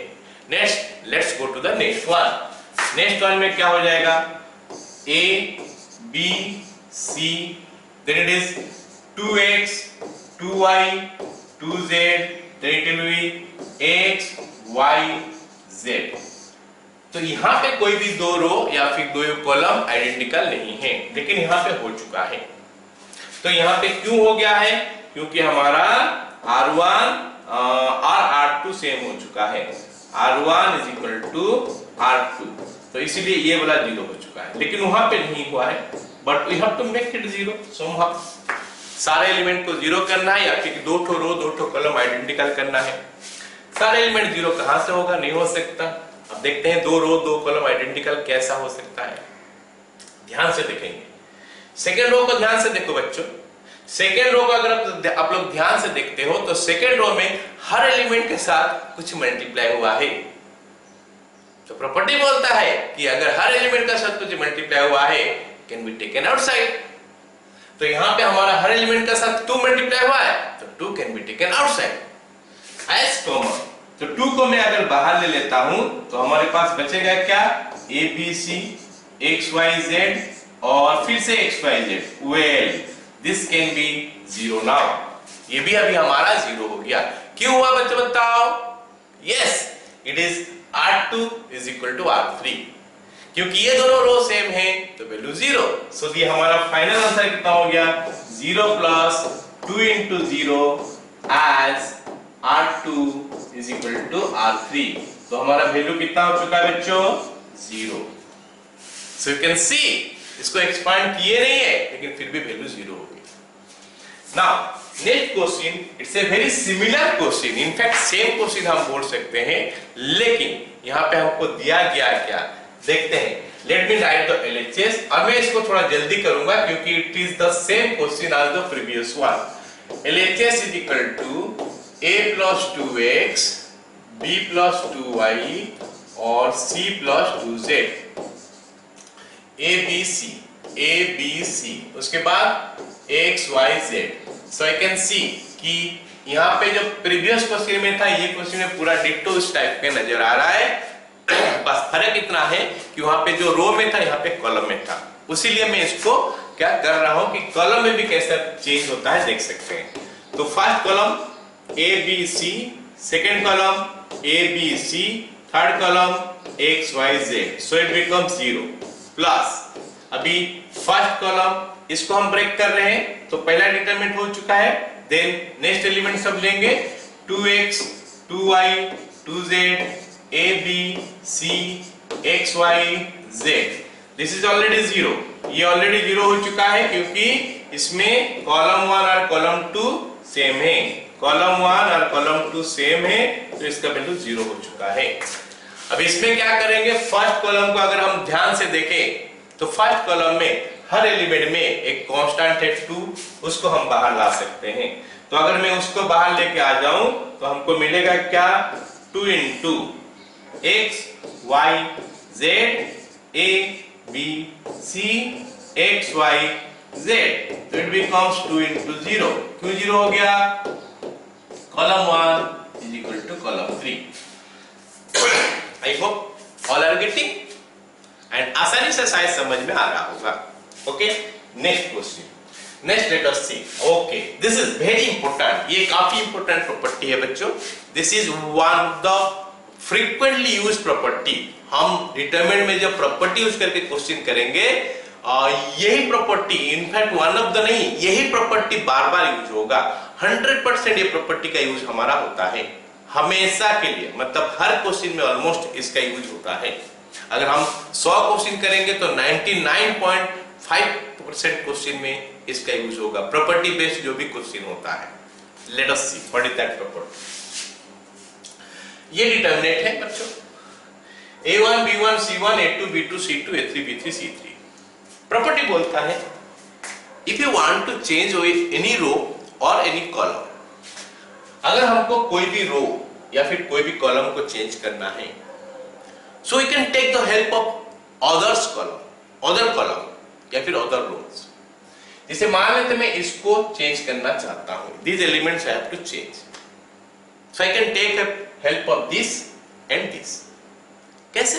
Next, let's go to the next one. Next one में क्या हो जाएगा, A B C, then it is 2x 2y 2z, then it will be x y Z। तो यहाँ पे कोई भी दो रो या फिर दो कॉलम आइडेंटिकल नहीं है, लेकिन यहाँ पे हो चुका है। तो यहाँ पे क्यों हो गया है? क्योंकि हमारा R1 और R2 सेम हो चुका है। R1 is equal to R2, तो इसीलिए ये वाला 0 हो चुका है, लेकिन वहां पे नहीं हुआ है। But we have to make it 0 somehow। सारे एलिमेंट को 0 करना है या फिर दो ठो रो दो ठो कॉलम आइडेंटिकल करना है। सारे एलिमेंट 0 कहां से होगा? नहीं हो सकता। अब देखते हैं दो रो दो कॉलम आइडेंटिकल कैसा हो सकता है, ध्यान से देखेंगे। सेकेंड रो को ध्यान से देखो बच्चों। सेकेंड रो को अगर आप लोग ध्यान से देखते हो तो सेकेंड रो में हर एलिमेंट के साथ कुछ मल्टीप्लाई हुआ है। तो प्रॉपर्टी बोलता है कि अगर हर एलिमेंट का साथ कुछ मल्टीप्लाई हुआ है, कैन बी टेकन आउटसाइड। तो यहाँ पे हमारा हर एलिमेंट का साथ 2 मल्टीप्लाई हुआ है, तो 2 can be taken outside as common. तो 2 को मैं अगर बाहर ले लेता हूं तो हमारे पास बचेगा क्या? A B C X Y Z और फिर से X Y Z. Well this can be 0 now. ये भी अभी हमारा 0 हो गया। क्यों हुआ बच्चों बताओ? Yes, it is R2 is equal to R3। क्योंकि ये दोनों रो सेम है तो वैल्यू 0। सो ये हमारा फाइनल आंसर कितना हो गया? 0 plus 2 into 0 as R2 is equal to R3। तो हमारा वैल्यू कितना हो चुका है बच्चों? 0। सो यू कैन सी, इसको एक्सपांड किए नहीं है लेकिन फिर भी वैल्यू 0 हो गई। Now next question, it's a very similar question, in fact same question हम बोल सकते हैं, लेकिन यहाँ पे हमको दिया गया क्या देखते हैं। Let me write the LHS, और मैं इसको थोड़ा जल्दी करूंगा क्योंकि it is the same question as the previous one. LHS is equal to a plus 2x b plus 2y और c plus 2z। a b c उसके बाद x y z। So I can see कि यहाँ पे जो previous question में था, ये क्वेश्चन में पूरा डिट्टो इस टाइप के नजर आ रहा है। बस फर्क इतना है कि वहां पे जो रो में था यहाँ पे कॉलम में था। उसीलिए मैं इसको क्या कर रहा हूं कि कॉलम में भी कैसे चेंज होता है देख सकते हैं। तो first column A B C, second column A B C, third column X Y Z. So it becomes 0 plus अभी फर्स्ट कॉलम इसको हम ब्रेक कर रहे हैं तो पहला डिटरमिनेंट हो चुका है। देन नेक्स्ट एलिमेंट सब लेंगे 2x 2y 2z a b c x y z। This is already 0। ये ऑलरेडी 0 हो चुका है क्योंकि इसमें कॉलम 1 और कॉलम 2 सेम है। कॉलम 1 और कॉलम 2 सेम है तो इसका वैल्यू 0 हो चुका है। अब इसमें क्या करेंगे? फर्स्ट कॉलम को अगर हम ध्यान से देखें तो फर्स्ट कॉलम में हर एलिमेंट में एक कांस्टेंट है 2, उसको हम बाहर ला सकते हैं। तो अगर मैं उसको बाहर लेके आ जाऊं तो हमको मिलेगा क्या? 2 into x y z a b c x y z। तो इट बिकम्स 2 इंटू 0। क्यों 0 हो गया? Column 1 is equal to column 3। I hope all are getting and आसानी से शायद समझ में आ रहा होगा। Okay, next question. Next let us see. Okay, this is very important. ये काफी इंपॉर्टेंट प्रॉपर्टी है बच्चों। This is one of the frequently used property. हम डिटरमिनेंट में जब प्रॉपर्टी यूज करके क्वेश्चन करेंगे, यही property, in fact one of the नहीं, यही प्रॉपर्टी बार बार यूज होगा। 100% ये प्रॉपर्टी का यूज हमारा होता है हमेशा के लिए, मतलब हर क्वेश्चन में ऑलमोस्ट इसका यूज होता है। अगर हम 100 क्वेश्चन करेंगे तो 99.5% क्वेश्चन में इसका यूज होगा, प्रॉपर्टी बेस्ड जो भी क्वेश्चन होता है। Late us see what is that property. ये डिटरमिनेंट है बच्चों, a1 b1 c1 a2 b2 c2 a3 b3 c3। Property बोलता है if you want to change any row और एनी कॉलम, अगर हमको कोई भी रो या फिर कोई भी कॉलम को चेंज करना है, so we can take the help of others column, other column या फिर अदर रोज। जैसे मान लेते मैं इसको चेंज करना चाहता हूं, these elements I have to change, so I can take a help of this and this। कैसे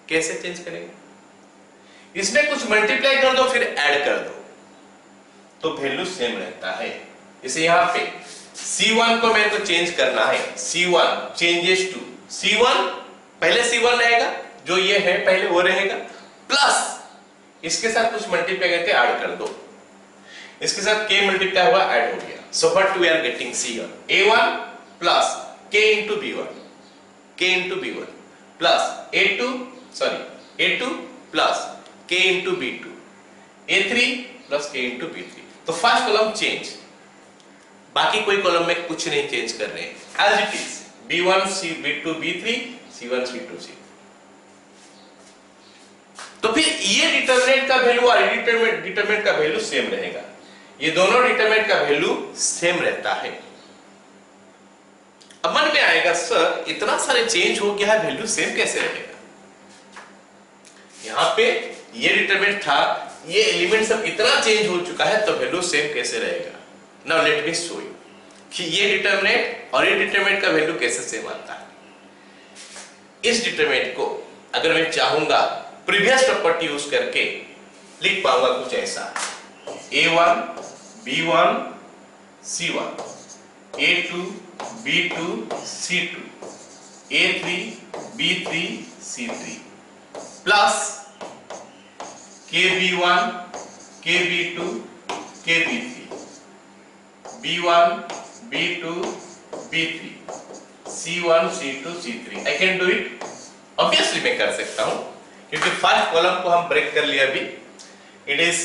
कैसे चेंज करेंगे? इसमें कुछ मल्टीप्लाई कर दो फिर ऐड कर दो तो वैल्यू सेम रहता है। जैसे यहाँ पे C1 को मेरे को चेंज करना है, C1 चेंजेस टू C1 पहले C1 रहेगा, जो ये है पहले वो रहेगा, प्लस इसके साथ कुछ मल्टीप्लाई करके ऐड कर दो, इसके साथ k मल्टीप्लाई हुआ ऐड हो गया। So what we are getting C1 A1 plus k into B1 plus A2 plus k into B2 A3 plus k into B3। तो फर्स्ट कॉलम चेंज, बाकी कोई कॉलम में कुछ नहीं चेंज कर रहे हैं, as it is B1 C B2 B3 C1 C2 C। तो फिर ये डिटरमिनेंट का वैल्यू और डिटरमिनेंट का वैल्यू सेम रहेगा, ये दोनों डिटरमिनेंट का वैल्यू सेम रहता है। अब मन में आएगा सर इतना सारे चेंज हो गया है, वैल्यू सेम कैसे रहेगा? यहां पे ये डिटरमिनेंट था, ये एलिमेंट सब इतना चेंज हो चुका है, तो वैल्यू सेम कैसे रहेगा? Now let me show you कि ये डिटरमिनेंट और ये डिटरमिनेंट का वैल्यू कैसे सेम आता है। इस डिटरमिनेंट को अगर मैं चाहूंगा प्रीवियस प्रॉपर्टी यूज करके लिख पाऊंगा कुछ ऐसा, A1 B1 C1 A2 B2 C2 A3 B3 C3 plus KB1 KB2 KB3 B1 B2 B3 C1 C2 C3। I can do it, obviously मैं कर सकता हूं क्योंकि फर्स्ट कॉलम को हम ब्रेक कर लिया अभी। It is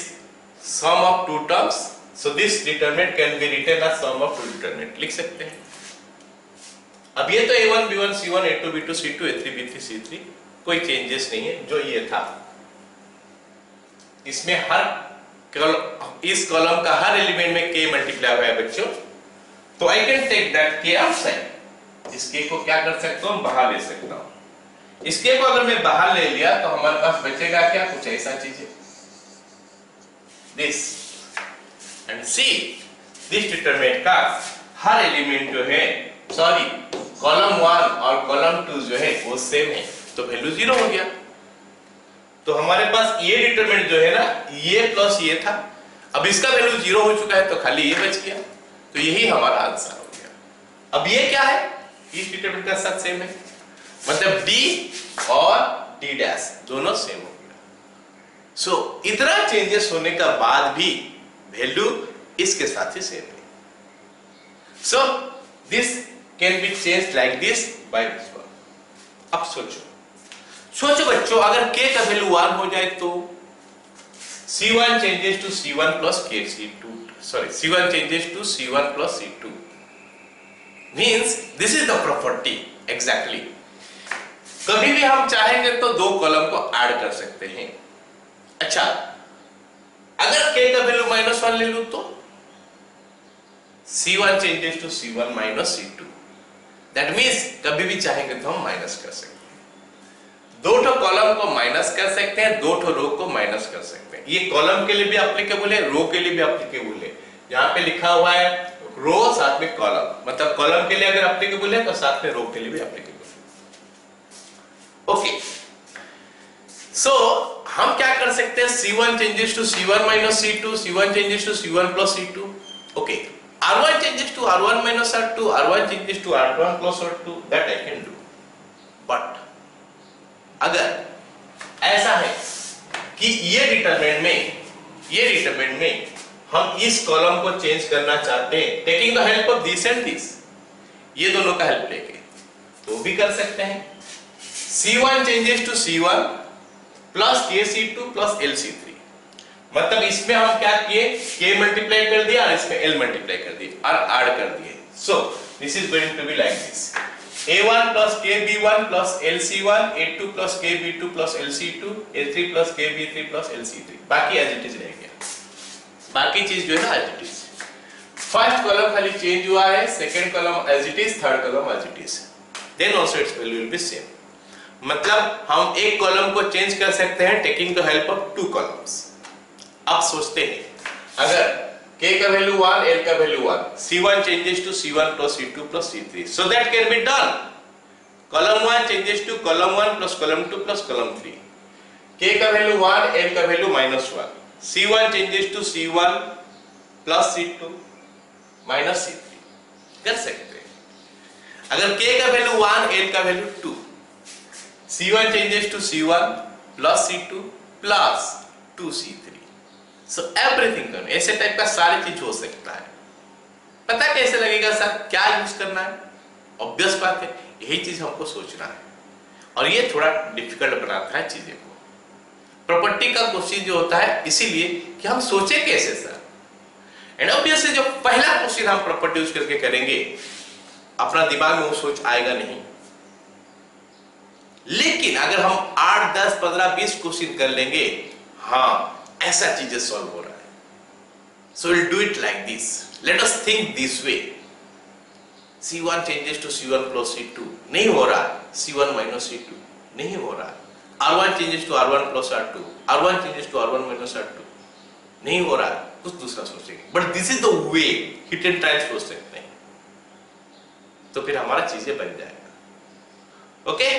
sum of two terms, so this determinant can be written as sum of two determinant, लिख सकते हैं। अब ये तो A1 B1 C1 A2 B2 C2 A3 B3 C3 कोई चेंजेस नहीं है, जो ये था इसमें इस कॉलम का हर एलिमेंट में k मल्टीप्लाई हुआ है बच्चों, तो I can take that k outside. इस k को क्या कर सकता हूं, बाहर ले सकता हूं। इस k को अगर मैं बाहर ले लिया तो हमारे पास बचेगा क्या, कुछ ऐसा चीज है, this and C this determinant का हर एलिमेंट जो है, सॉरी कॉलम 1 और कॉलम 2 जो है वो सेम है, तो वैल्यू 0 हो गया। तो हमारे पास ये डिटरमिनेंट जो है ना, ये प्लस ये था, अब इसका वैल्यू 0 हो चुका है तो खाली ये बच गया, तो यही हमारा आंसर हो गया। अब ये क्या है, इस डिटरमिनेंट का साथ सेम है, मतलब D और D डैश दोनों सेम हो गया। सो इतना चेंजेस होने का बाद भी वैल्यू इसके साथ ही सेम है। सो this can B change like this by this one. अब सोचो बच्चों, अगर k का वैल्यू 1 हो जाए तो C1 changes to C1 plus C2, sorry C1 changes to C1 plus C2 means this is the property exactly। कभी भी हम चाहेंगे तो दो कॉलम को ऐड कर सकते हैं। अच्छा, अगर k का वैल्यू -1 ले लूं तो C1 changes to C1 minus C2, that means कभी भी चाहेंगे तो हम माइनस कर सकते हैं। दो ठो कॉलम को माइनस कर सकते हैं, दो ठो रो को माइनस कर सकते हैं। ये कॉलम के लिए भी एप्लीकेबल है, रो के लिए भी एप्लीकेबल है। यहाँ पे लिखा हुआ है रो साथ में कॉलम, मतलब कॉलम के लिए अगर एप्लीकेबल है तो साथ में रो के लिए भी एप्लीकेबल है। ओके, सो हम क्या कर सकते हैं, C1 changes to C1 minus C2, C1 changes to C1 plus C2। Okay, R1 changes to R1 minus R2, R1 changes to R1 plus R2, that I can do। But अगर ऐसा है कि ये डिटरमिनेंट में हम इस column को change करना चाहते हैं, taking the help of this and this, ये दोनों का हेल्प लेके, तो भी कर सकते हैं। C1 changes to C1 plus KC2 plus LC3, मतलब इसमें हम क्या किए, k मल्टीप्लाई कर दिया और इसमें l मल्टीप्लाई कर दिए और ऐड कर दिए। So this is going to be like this, A1 plus KB1 plus LC1, A2 plus KB2 plus LC2, A3 plus KB3 plus LC3, बाकी एज इट इज रह गया। बाकी चीज जो है ना as it is, first column खाली change हुआ है, second column as it is, third column as it is, then also its value will be same. मतलब हम एक कॉलम को चेंज कर सकते हैं taking the help of two columns. अब सोचते हैं, अगर k का वैल्यू 1, l का value 1, C1 changes to C1 plus C2 plus C3, so that can be done। column 1 changes to column 1 plus column 2 plus column 3, k का value 1, l का value -1, C1 changes to C1 plus C2 minus C3, कर सकते हैं। अगर k का value 1, l का value 2, C1 changes to C1 plus C2 plus 2C3. So everything करो, ऐसे टाइप का सारी चीज हो सकता है। पता कैसे लगेगा सर, क्या यूज करना है? ऑब्वियस बात है, यही चीज हमको सोचना है और ये थोड़ा डिफिकल्ट बनाता है चीजें को। प्रॉपर्टी का क्वेश्चन जो होता है इसीलिए कि हम सोचे कैसे सर, एंड ऑब्वियसली जो पहला क्वेश्चन हम प्रॉपर्टी यूज करके करेंगे अपना दिमाग में वो सोच आएगा नहीं, लेकिन अगर हम 8, 10, 15, 20 क्वेश्चन कर लेंगे, हाँ ऐसा चीजें सॉल्व हो रहा है, so will do it like this, let us think this way. C1 changes to C1 plus C2 नहीं हो रहा, C1 minus C2 नहीं हो रहा, R1 changes to R1 plus R2, R1 changes to R1 minus R2 नहीं हो रहा, कुछ दूसरा सोचेंगे, but this is the way hit and trial सोच सकते हैं, तो फिर हमारा चीजें बन जाएगा। Okay,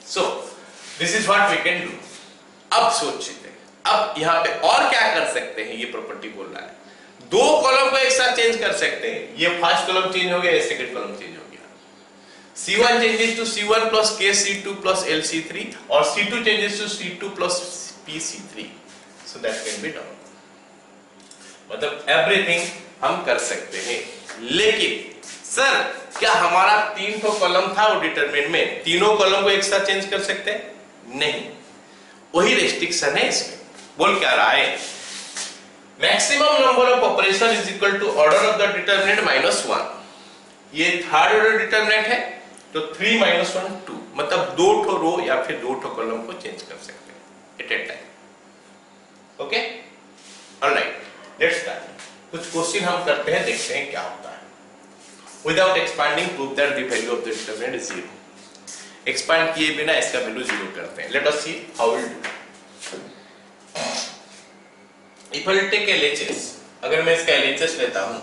so this is what we can do. अब सोचिए, अब यहाँ पे और क्या कर सकते हैं, ये प्रॉपर्टी बोल रहा है दो कॉलम को एक साथ चेंज कर सकते हैं, ये फर्स्ट कॉलम चेंज हो गया, ये सेकंड कॉलम चेंज हो गया। C1 changes to C1 plus KC2 plus LC3 और C2 changes to C2 plus PC3, so that can be done। मतलब एवरीथिंग हम कर सकते हैं, लेकिन सर क्या हमारा 3 तो कॉलम था वो डिटरमिनेंट में, तीनों कॉलम को एक साथ चेंज कर सकते हैं? नहीं, वही रेस्ट्रिक्शन है इसमें। बोल क्या रहा है, maximum number of operation is equal to order of the determinant minus 1। ये थर्ड ऑर्डर डिटरमिनेंट है, तो 3 minus 1 2, मतलब 2 ठो रो या फिर 2 ठो कॉलम को चेंज कर सकते हैं at a time. Okay, alright, let's start. कुछ क्वेश्चन हम करते हैं, देखते हैं क्या होता है। Without expanding prove that the value of the determinant is 0। Expand किए बिना इसका वैल्यू 0 करते हैं। Let us see how will do. If I take LHS, अगर मैं इसका LHS लेता हूं,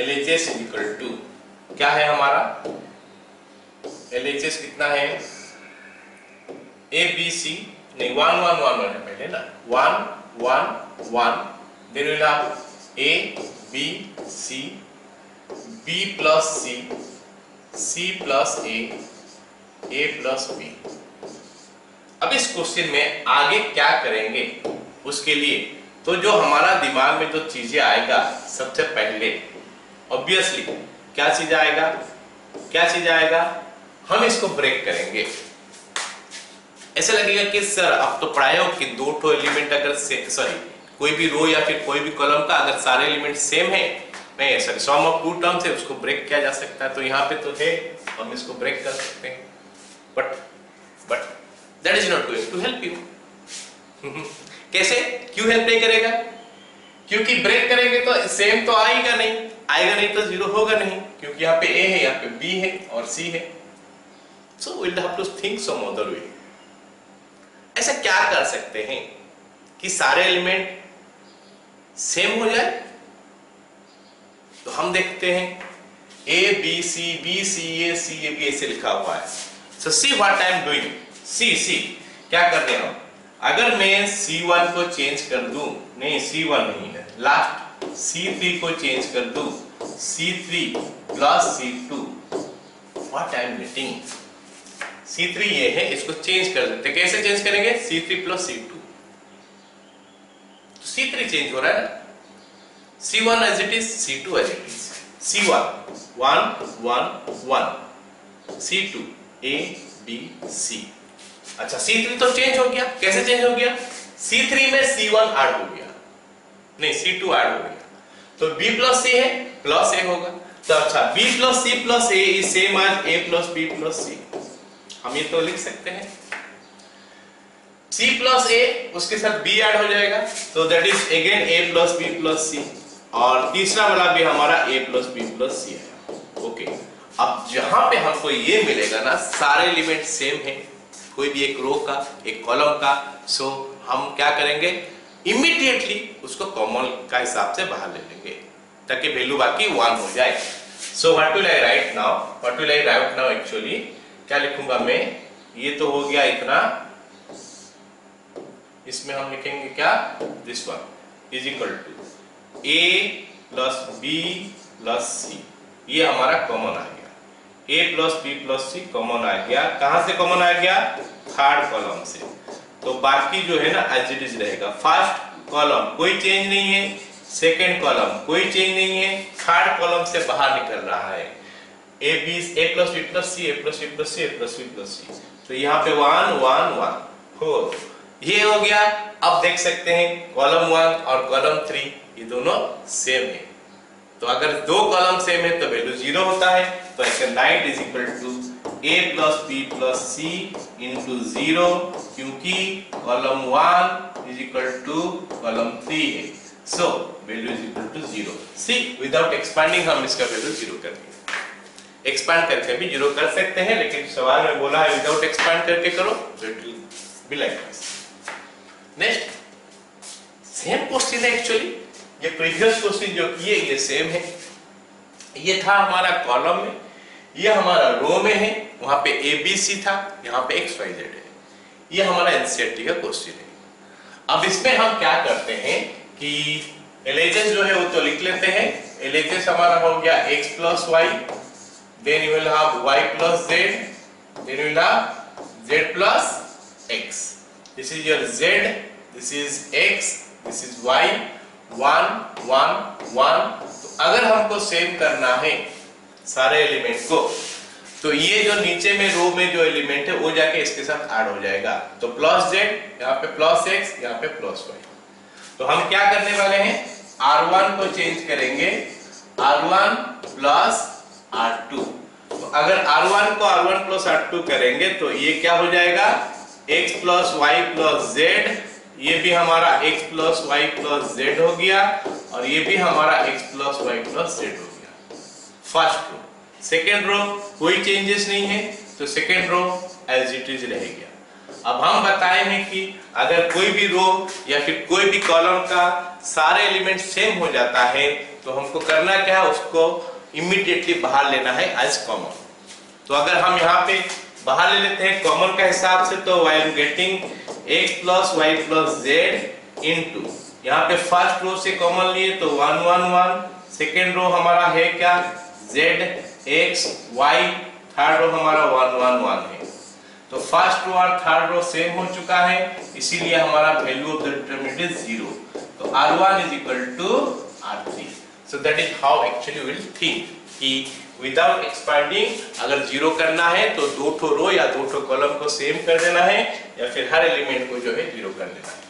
LHS इज इक्वल टू क्या है हमारा, LHS कितना है, ABC नहीं 1 1 1 1 है पहले ना, 1 1 1, then will have A B C, B plus C, C plus A, A plus B। अब इस क्वेश्चन में आगे क्या करेंगे, उसके लिए तो जो हमारा दिमाग में जो चीजें आएगा, सबसे पहले ऑब्वियसली क्या चीज आएगा, क्या चीज आएगा, हम इसको ब्रेक करेंगे। ऐसे लगेगा कि सर आप तो पढ़ाए हो कि 2 ठो एलिमेंट अगर कोई भी रो या फिर कोई भी कॉलम का अगर सारे एलिमेंट सेम है, नहीं सर सम ऑफ 2 टर्म्स है, उसको ब्रेक किया जा सकता है, तो यहाँ पे तो है, हम इसको ब्रेक कर सकते हैं, but that is not going to help you. कैसे, क्यों हेल्प नहीं करेगा, क्योंकि ब्रेक करेंगे तो सेम तो आएगा नहीं तो 0 होगा नहीं, क्योंकि यहाँ पे A है, यहाँ पे B है और C है। So we'll have to think some other way। ऐसा क्या कर सकते हैं कि सारे एलिमेंट सेम हो जाए, तो हम देखते हैं A B C B C A C A B ऐसे लिखा हुआ है। So see what I am doing, see क्या कर रहे हैं हम, अगर मैं C1 को चेंज कर दूं, नहीं C1 नहीं है, लास्ट C3 को चेंज कर दूं, C3 plus C2, what I am getting, C3 ये है, इसको चेंज कर देते, कैसे चेंज करेंगे, C3 plus C2, तो C3 चेंज हो रहा है, C1 as it is, C2 as it is, C1 1 1 1, C2 A B C। अच्छा C3 तो चेंज हो गया, कैसे चेंज हो गया, C3 में C1 ऐड हो गया, नहीं C2 ऐड हो गया, तो B plus C है, प्लस A होगा, तो अच्छा B plus C plus A is same as A plus B plus C, हम ये तो लिख सकते हैं, C plus A उसके साथ B ऐड हो जाएगा, तो that is again A plus B plus C, और तीसरा वाला भी हमारा A plus B plus C है। ओके, अब जहां पे हमको ये मिलेगा ना, सारे एलिमेंट सेम है, कोई भी एक रो का एक कॉलम का, सो हम क्या करेंगे, इमीडिएटली उसको कॉमन का हिसाब से बाहर ले लेंगे ताकि वैल्यू बाकी 1 हो जाए। सो what will I right now, actually क्या लिखूंगा मैं, ये तो हो गया इतना, इसमें हम लिखेंगे क्या, this one is equal to A plus B plus C, ये हमारा कॉमन आ गया, ए प्लस बी प्लस सी कॉमन आ गया। कहां से कॉमन आ गया? थर्ड कॉलम से। तो बाकी जो है ना एज इट इज रहेगा। फर्स्ट कॉलम कोई चेंज नहीं है, सेकेंड कॉलम कोई चेंज नहीं है, थर्ड कॉलम से बाहर निकल रहा है ए प्लस बी प्लस सी, ए प्लस बी प्लस सी, ए प्लस बी प्लस सी। तो यहाँ पे 1 1 1 4 ये हो गया। अब देख सकते हैं कॉलम 1 और कॉलम 3 ये दोनों सेम है। तो अगर दो कॉलम सेम है तो वैल्यू 0 होता है। तो I can write is equal to a plus b plus c into 0 क्योंकि column 1 is equal to column 3 है। So value is equal to 0। See without expanding हम इसका वैल्यू 0 कर देंगे। एक्सपांड करके भी 0 कर सकते हैं, लेकिन सवाल में बोला है विदाउट एक्सपांड करके करो तो it will B like this. Next same question है एक्चुअली। ये प्रीवियस क्वेश्चन जो किए ये सेम है। ये था हमारा कॉलम में, ये हमारा रो में है, वहां पे ए बी सी था, यहाँ पे एक्स वाई जेड है। ये हमारा एनसीईआरटी का क्वेश्चन है। अब इसमें हम क्या करते हैं कि एलएचएस जो है वो तो लिख लेते हैं। एलएचएस हमारा हो गया x plus y, then you will have y plus z, then you will have z plus x। This is your z, this is x, this is y। 1 1 1। तो अगर हमको सेम करना है सारे एलिमेंट को तो ये जो नीचे में रो में जो एलिमेंट है वो जाके इसके साथ ऐड हो जाएगा। तो प्लस z, यहाँ पे प्लस x, यहाँ पे प्लस y। तो हम क्या करने वाले हैं, r1 को चेंज करेंगे r1 प्लस r2। तो अगर r1 को r1 प्लस r2 करेंगे तो ये क्या हो जाएगा, x plus y plus z। ये भी हमारा x plus y plus z हो गया और ये भी हमारा x plus y plus z हो गया फर्स्ट रो। सेकेंड रो कोई चेंजेस नहीं है तो second row as it is रह गया। अब हम बताए हैं कि अगर कोई भी रो या फिर कोई भी कॉलम का सारे एलिमेंट सेम हो जाता है तो हमको करना क्या है, उसको इमीडिएटली बाहर लेना है एज कॉमन। तो अगर हम यहाँ पे बाहर ले लेते हैं कॉमन का हिसाब से तो आई am getting x plus y plus z into, यहाँ पे फर्स्ट रो से कॉमन लिए तो 1 1 1। सेकेंड रो हमारा है क्या, z x y। Third row हमारा 1 1 1 है। तो फर्स्ट रो और थर्ड रो सेम हो चुका है, इसीलिए हमारा value of the determinant is 0। तो r1 is equal to r3। So that is how actually will think कि विदाउट एक्सपांडिंग अगर 0 करना है तो दो ठो रो या दो ठो कॉलम को सेम कर देना है या फिर हर एलिमेंट को जो है 0 कर देना है।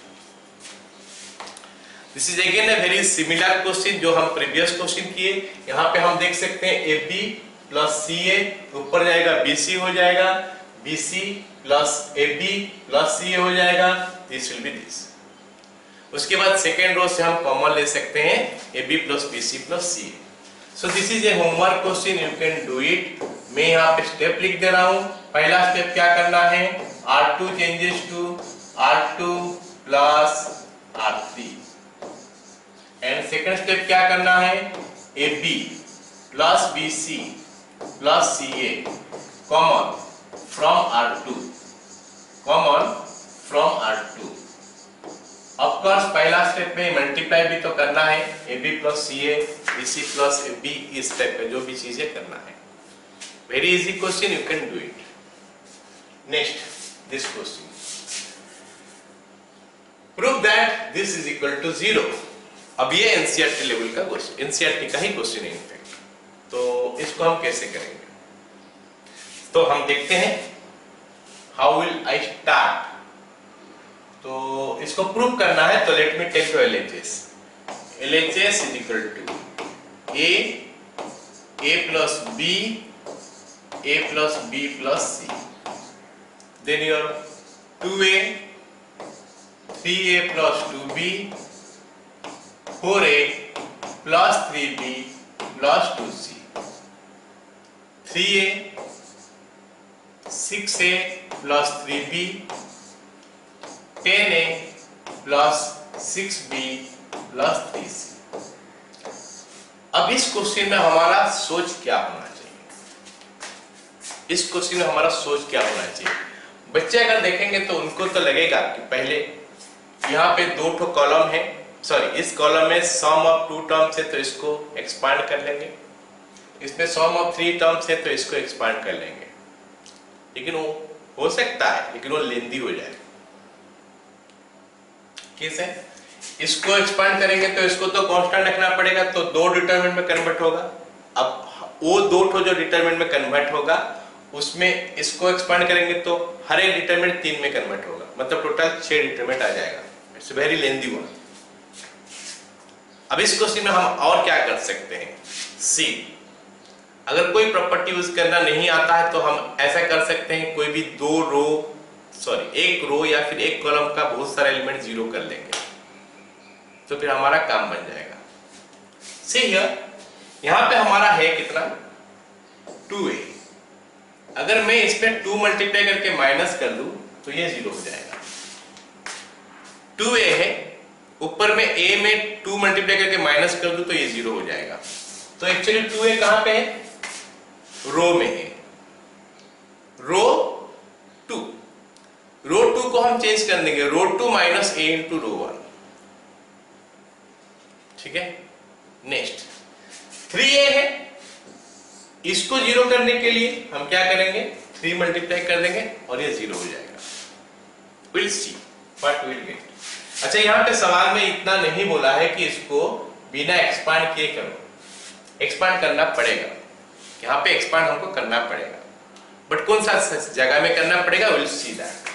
This is again a very similar question जो हम प्रीवियस क्वेश्चन किए। यहाँ पे हम देख सकते हैं ए बी प्लस सी ए, ऊपर जाएगा बी सी हो जाएगा, b C plus a B plus C a हो जाएगा। This will be this. उसके बाद सेकेंड रो से हम कॉमन ले सकते हैं A B plus B C plus C A. So this is a homework question, you can do it। मैं यहाँ पे स्टेप लिख दे रहा हूँ। पहला स्टेप क्या करना है, R2 changes to R2 plus R3 and second step क्या करना है, AB plus BC plus CA common from R2, common from R2। Of course पहला स्टेप में मल्टीप्लाई भी तो करना है, AB plus CA, BC plus AB, इस स्टेप पे जो भी चीजें करना है। Very easy question, you can do it. Next this question, prove that this is equal to 0। अब ये एनसीईआरटी लेवल का क्वेश्चन, एनसीईआरटी का ही क्वेश्चन है इनफैक्ट। तो इसको हम कैसे करेंगे, तो हम देखते हैं हाउ विल आई स्टार्ट। तो इसको प्रूव करना है तो let me take the LHS। LHS is equal to A plus B, A plus B plus C, then your 2A 3A plus 2B 4A plus 3B plus 2C 3A 6A plus 3B 10A plus 6B plus 3C। अब इस question में हमारा सोच क्या होना चाहिए, इस question में हमारा सोच क्या होना चाहिए। बच्चे अगर देखेंगे तो उनको तो लगेगा कि पहले यहाँ पे दो ठो कॉलम है, सॉरी इस कॉलम में सम ऑफ टू टर्म्स है तो इसको एक्सपांड कर लेंगे। इसमें सम ऑफ 3 टर्म्स है तो इसको एक्सपांड कर लेंगे, लेकिन वो हो सकता है लेकिन वो लेंदी हो जाएगा। कैसे? इसको एक्सपांड करेंगे तो इसको तो कांस्टेंट रखना पड़ेगा, तो 2 डिटरमिनेंट में कन्वर्ट होगा। अब वो 2 ठो जो डिटरमिनेंट में कन्वर्ट होगा उसमें इसको एक्सपांड करेंगे तो हर एक डिटरमिनेंट 3 में कन्वर्ट होगा, मतलब टोटल 6 डिटरमिनेंट आ जाएगा। It's very lengthy one. अब इस क्वेश्चन में हम और क्या कर सकते हैं? सी, अगर कोई प्रॉपर्टी यूज करना नहीं आता है तो हम ऐसा कर सकते हैं, कोई भी एक रो या फिर एक कॉलम का बहुत सारा एलिमेंट 0 कर लेंगे, तो फिर हमारा काम बन जाएगा। सी हियर, यहां पे हमारा है कितना? 2a। अगर मैं इसमें 2 मल्टीप्लाई करके माइनस कर दूं तो ये 0 हो जाएगा। 2a है, ऊपर में a में 2 मल्टीप्लाई करके माइनस कर दूं तो ये 0 हो जाएगा। तो एक्चुअली 2a कहां पे है? रो में है, रो 2। रो 2 को हम चेंज कर देंगे, रो 2 माइनस a इंटू रो 1। ठीक है। नेक्स्ट 3a है, इसको 0 करने के लिए हम क्या करेंगे? 3 मल्टीप्लाई कर देंगे और ये 0 हो जाएगा। Will see what will get. अच्छा, यहां पे सवाल में इतना नहीं बोला है कि इसको बिना एक्सपांड किए करो, एक्सपांड करना पड़ेगा। यहाँ पे एक्सपांड हमको करना पड़ेगा, बट कौन सा जगह में करना पड़ेगा? Will see that.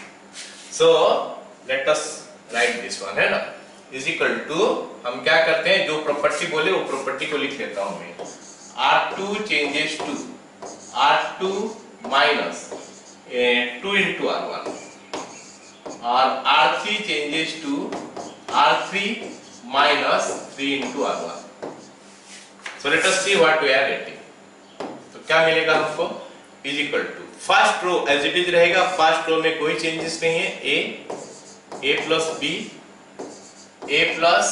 So let us right this one, है ना, इज इक्वल टू, हम क्या करते हैं, जो प्रॉपर्टी बोले वो प्रॉपर्टी को लिख लेता हूं मैं। R2 changes to R2 minus 2 into R1 और R3 changes to R3 minus 3 into R1। So let us see what we are getting. तो क्या मिलेगा हमको? Is equal to, first row as it is रहेगा, फर्स्ट रो में कोई changes नहीं है, a plus b, a plus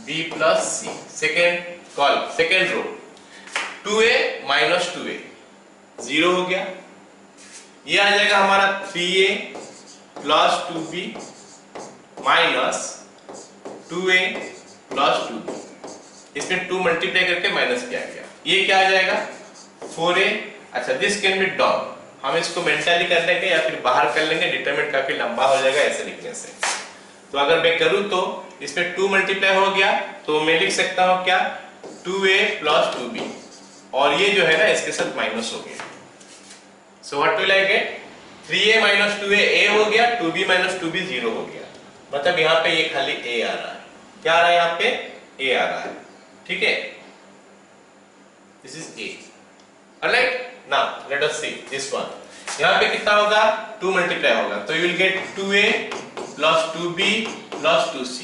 b plus c। Second column, second row 2a minus 2a 0 हो गया। ये आ जाएगा हमारा 3a plus 2b minus 2a plus 2b। इसमें 2 मल्टीप्लाई करके माइनस किया गया, ये क्या आ जाएगा? 4a। अच्छा, दिस कैन बी डन, हम इसको मेंटली कर लेंगे या फिर बाहर कर लेंगे, डिटरमिनेंट काफी लंबा हो जाएगा ऐसे लिखने से। तो अगर मैं करूं तो इसमें 2 मल्टीप्लाई हो गया तो मैं लिख सकता हूं क्या? 2a प्लस 2b, और ये जो है ना इसके साथ माइनस हो गया। So what will I gate? 3a minus 2a a हो गया, 2b माइनस 2b 0 हो गया। मतलब यहाँ पे ये खाली a आ रहा है। क्या आ रहा है यहाँ पे? a आ रहा है। ठीक है, this is a। Alright, now let us see this one. यहाँ पे कितना होगा? 2 मल्टीप्लाई होगा, तो you will get 2a plus 2b plus 2c।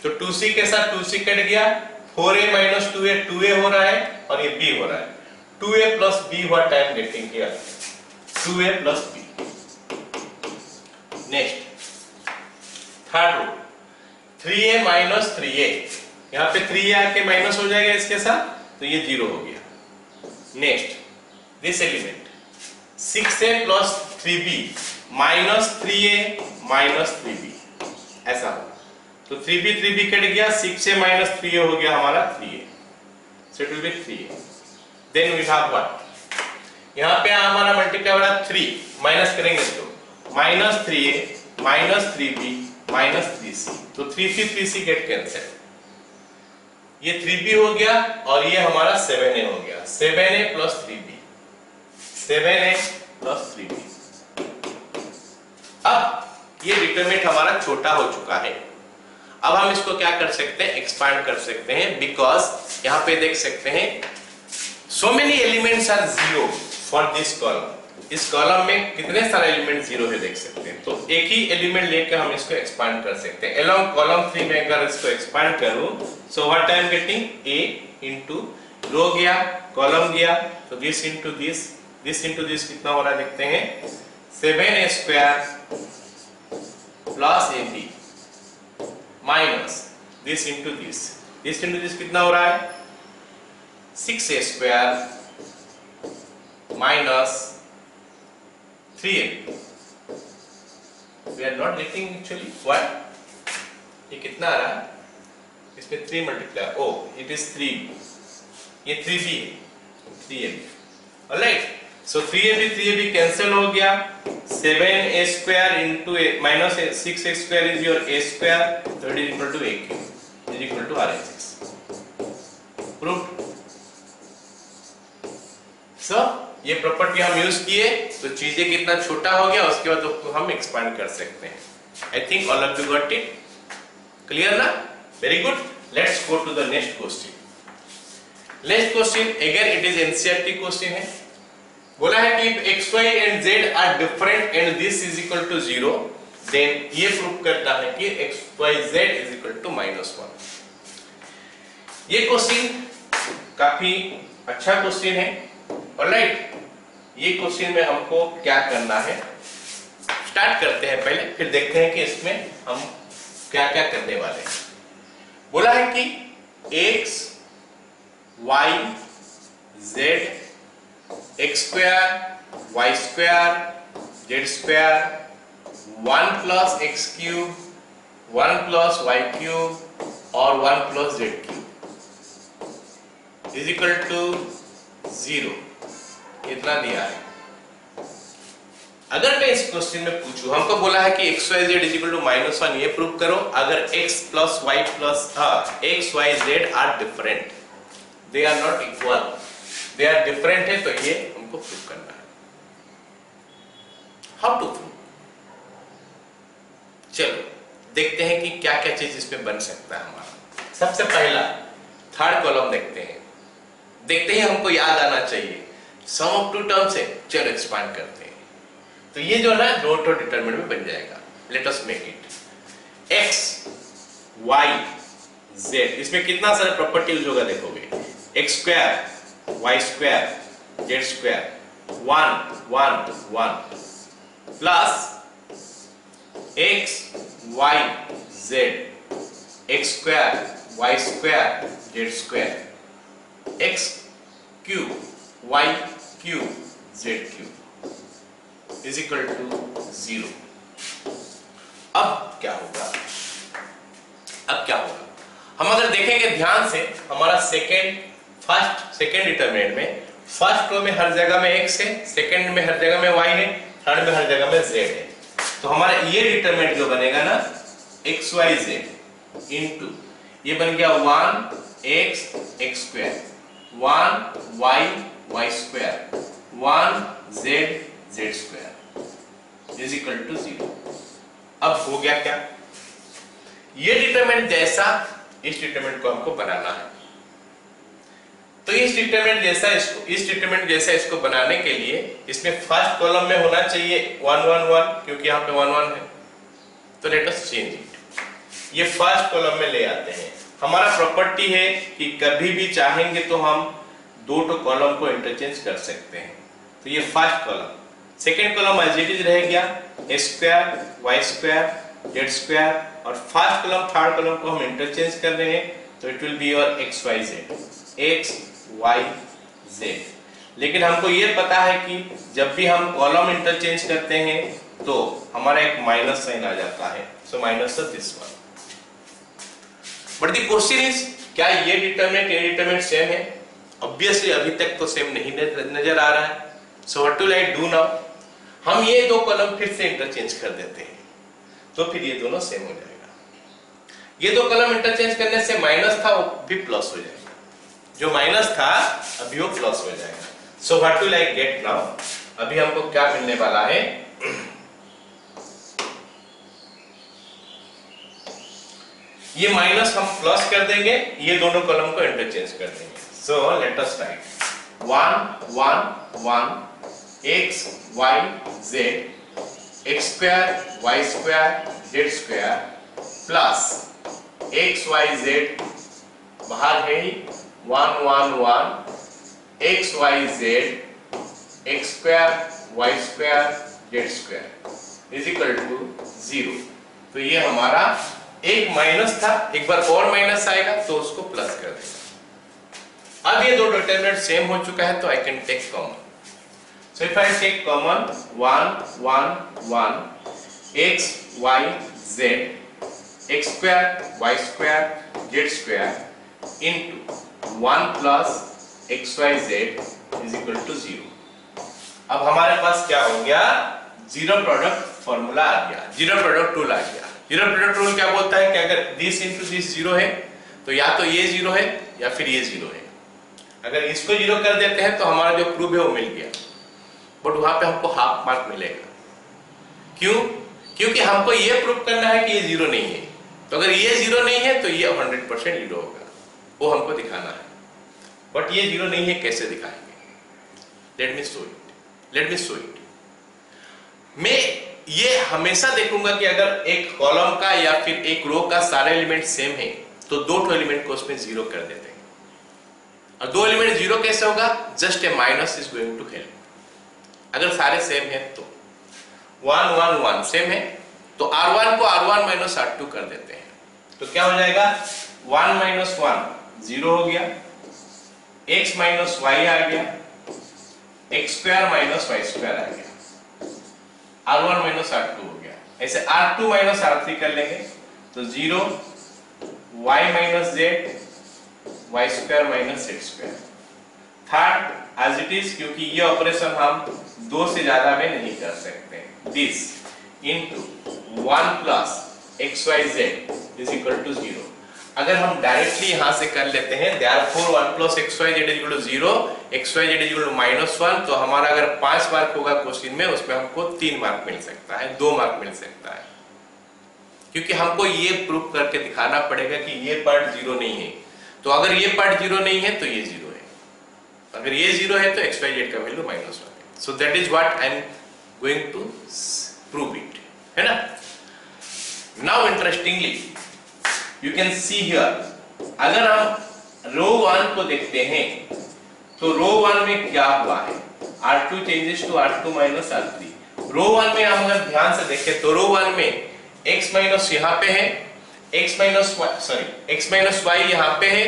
तो 2c के साथ 2c कट गया, 4a माइनस 2a 2a हो रहा है और ये b हो रहा है। 2a plus b what I am getting here? 2a plus b। Next third row 3a minus 3a, यहाँ पे 3a आके माइनस हो जाएगा इसके साथ, तो ये 0 हो गया। Next this element 6a plus 3b minus 3a minus 3b, ऐसा होगा। तो 3b कट गया, 6a माइनस 3a हो गया हमारा 3a, so it will be 3a। then we have what? यहाँ पे हमारा मल्टीप्लाई हो रहा है 3, माइनस करेंगे तो minus 3a minus 3b minus 3c, तो 3c गेट कैंसिल। ये 3b हो गया और ये हमारा 7a हो गया, 7a plus 3b, 7a plus 3b। अब ये डिटरमिनेंट हमारा छोटा हो चुका है। अब हम इसको क्या कर सकते हैं? एक्सपांड कर सकते हैं, बिकॉज यहाँ पे देख सकते हैं so many elements are 0 for this column। इस कॉलम में कितने सारे एलिमेंट 0 है देख सकते हैं, तो एक ही एलिमेंट लेकर हम इसको एक्सपांड कर सकते हैं। along कॉलम 3 में अगर इसको एक्सपांड करूं, so what I am getting? a into रो गया, कॉलम गया, तो this into this कितना हो रहा है देखते हैं, 7a square plus ab minus this into this कितना हो रहा है, 6a square minus 3a। We are not getting actually what, ये कितना आ रहा है, इसमें 3 मल्टीप्लाई, ओ इट इज 3, ये 3b है, 3ab. ऑलराइट, सो 3ab कैंसिल हो गया. 7a square into a minus 6a square is your a square, so it is equal to aq is equal to rh6. Proved. So ये property हम use किए तो चीजें कितना छोटा हो गया, उसके बाद उसको हम एक्सपांड कर सकते हैं. I think all of you got it. Clear ना? Very good. Let's go to the next question. Next question again it is NCERT question है. बोला है कि x y and z are different and this is equal to 0, then ये prove करता है कि x Y z is equal to -1. ये question काफी अच्छा क्वेश्चन है. ऑलराइट, ये क्वेश्चन में हमको क्या करना है, स्टार्ट करते हैं पहले, फिर देखते हैं कि इसमें हम क्या क्या करने वाले हैं. बोला है कि x y z x square y square z square 1 plus x cube 1 plus y cube और 1 plus z cube is equal to 0. कितना दिया है? अगर मैं इस क्वेश्चन में पूछूं, हमको बोला है कि x y z is equal to -1, ये प्रूव करो. अगर x plus y plus x y z are different, they are not equal, they are different है, तो ये हमको प्रूव करना है. How to prove? चलो देखते हैं कि क्या क्या चीज इसमें बन सकता है हमारा. सबसे पहला थर्ड कॉलम देखते हैं. देखते ही हमको याद आना चाहिए सम ऑफ टू टर्म्स है. चलो एक्सपांड करते हैं. तो ये जो है डॉट और डिटरमिनेंट में बन जाएगा. Let us make it. x y z, इसमें कितना सारा प्रॉपर्टी यूज होगा देखोगे. x square y square z square 1 1 1 plus x y z x square y square z square x cube y cube z cube is equal to 0. अब क्या होगा? हम अगर देखेंगे ध्यान से, हमारा सेकेंड डिटरमिनेंट में फर्स्ट रो में हर जगह में x है, सेकेंड में हर जगह में y है, थर्ड में हर जगह में z है. तो हमारा ये डिटरमिनेंट जो बनेगा ना x y z इनटू ये बन गया 1x x square 1 y y square 1 z z square is equal to 0. अब हो गया क्या? ये डिटरमिनेंट जैसा इस डिटरमिनेंट को हमको बनाना है. तो इस डिटरमिनेंट जैसा इसको बनाने के लिए इसमें फर्स्ट कॉलम में होना चाहिए 1 1 1, क्योंकि यहाँ पे 1 1 है. तो लेट अस चेंज इट. ये फर्स्ट कॉलम में ले आते हैं. हमारा प्रॉपर्टी है कि कभी भी चाहेंगे तो हम दो कॉलम को इंटरचेंज कर सकते हैं. तो ये first column, second column as it is रह गया x square y square z square, और फर्स्ट कॉलम थर्ड कॉलम को हम इंटरचेंज कर रहे हैं. तो it will be your x y z. लेकिन हमको ये पता है कि जब भी हम कॉलम इंटरचेंज करते हैं तो हमारा एक माइनस साइन आ जाता है. So minus this one. But the question is, क्या ये डिटरमिनेंट सेम है? ऑब्वियसली अभी तक तो सेम नहीं नजर आ रहा है. So what will I do now? हम ये दो कॉलम फिर से इंटरचेंज कर देते हैं, तो फिर ये दोनों सेम हो जाएगा. ये दो कॉलम इंटरचेंज करने से माइनस था वो भी प्लस हो जाएगा, जो माइनस था अभी वो प्लस हो जाएगा. सो what will I get now? अभी हमको क्या मिलने वाला है? ये माइनस हम प्लस कर देंगे, ये दोनों कॉलम को इंटरचेंज कर देंगे. सो let us right 1 1 1 x y z x square y square z square plus x y z बाहर है 1 1 1 x y z x square y square z square is equal to 0. तो ये हमारा एक माइनस था, एक बार और माइनस आएगा तो उसको प्लस कर देगा. अब ये दो डिटरमिनेंट सेम हो चुका है, तो I can take common. So if I take common 1 1 1 x y z x square y square z square into 1 plus x Y z is equal to 0। अब हमारे पास क्या हो गया, जीरो प्रोडक्ट फॉर्मूला आ गया, जीरो प्रोडक्ट रूल आ गया। Zero product rule क्या बोलता है कि अगर दिस इंटू दिस जीरो है तो या तो ये जीरो है या फिर ये जीरो है। अगर इसको जीरो कर देते हैं तो हमारा जो प्रूफ है वो मिल गया, बट वहां पे हमको हाफ मार्क मिलेगा। क्यों? क्योंकि हमको ये प्रूफ करना है कि ये जीरो नहीं है। तो अगर ये जीरो नहीं है तो ये 100% जीरो होगा, वो हमको दिखाना है। बट ये जीरो नहीं है, कैसे दिखाएंगे? Let me show it. मैं ये हमेशा देखूंगा कि अगर एक कॉलम का या फिर एक रो का सारे एलिमेंट सेम है तो दो एलिमेंट को उसमें जीरो कर देते हैं। और दो एलिमेंट जीरो कैसे होगा? Just a minus is going to help. अगर सारे सेम है तो 1 1 1 सेम है तो R1 को R1 माइनस R2 कर देते हैं, तो क्या हो जाएगा? 1 माइनस 1 जीरो हो गया, x माइनस वाई आ गया, x square minus y square आ गया, R1 माइनस R2 हो गया। ऐसे R2 माइनस R3 कर लेंगे तो 0 y minus z y square minus z square. Third as it is, क्योंकि ये ऑपरेशन हम दो से ज्यादा में नहीं कर सकते, this into 1 plus x Y z is equal to 0। अगर हम डायरेक्टली यहां से कर लेते हैं therefore 1 plus xyz is equal to 0, xyz is equal to -1, तो हमारा अगर 5 मार्क होगा क्वेश्चन में, उसमें हमको 3 मार्क मिल सकता है, 2 मार्क मिल सकता है। क्योंकि हमको ये प्रूफ करके दिखाना पड़ेगा कि ये पार्ट जीरो नहीं है। तो अगर ये पार्ट जीरो नहीं है तो ये जीरो है, अगर ये जीरो है तो xyz का वैल्यू -1 है। So that is what I am going to prove it, है ना। Now interestingly you can see here, अगर हम रो 1 को देखते हैं तो रो 1 में क्या हुआ है? R2 changes to R2 minus R3। रो 1 में हम अगर ध्यान से देखें तो रो 1 में x माइनस यहाँ पे है, x माइनस y यहाँ पे है,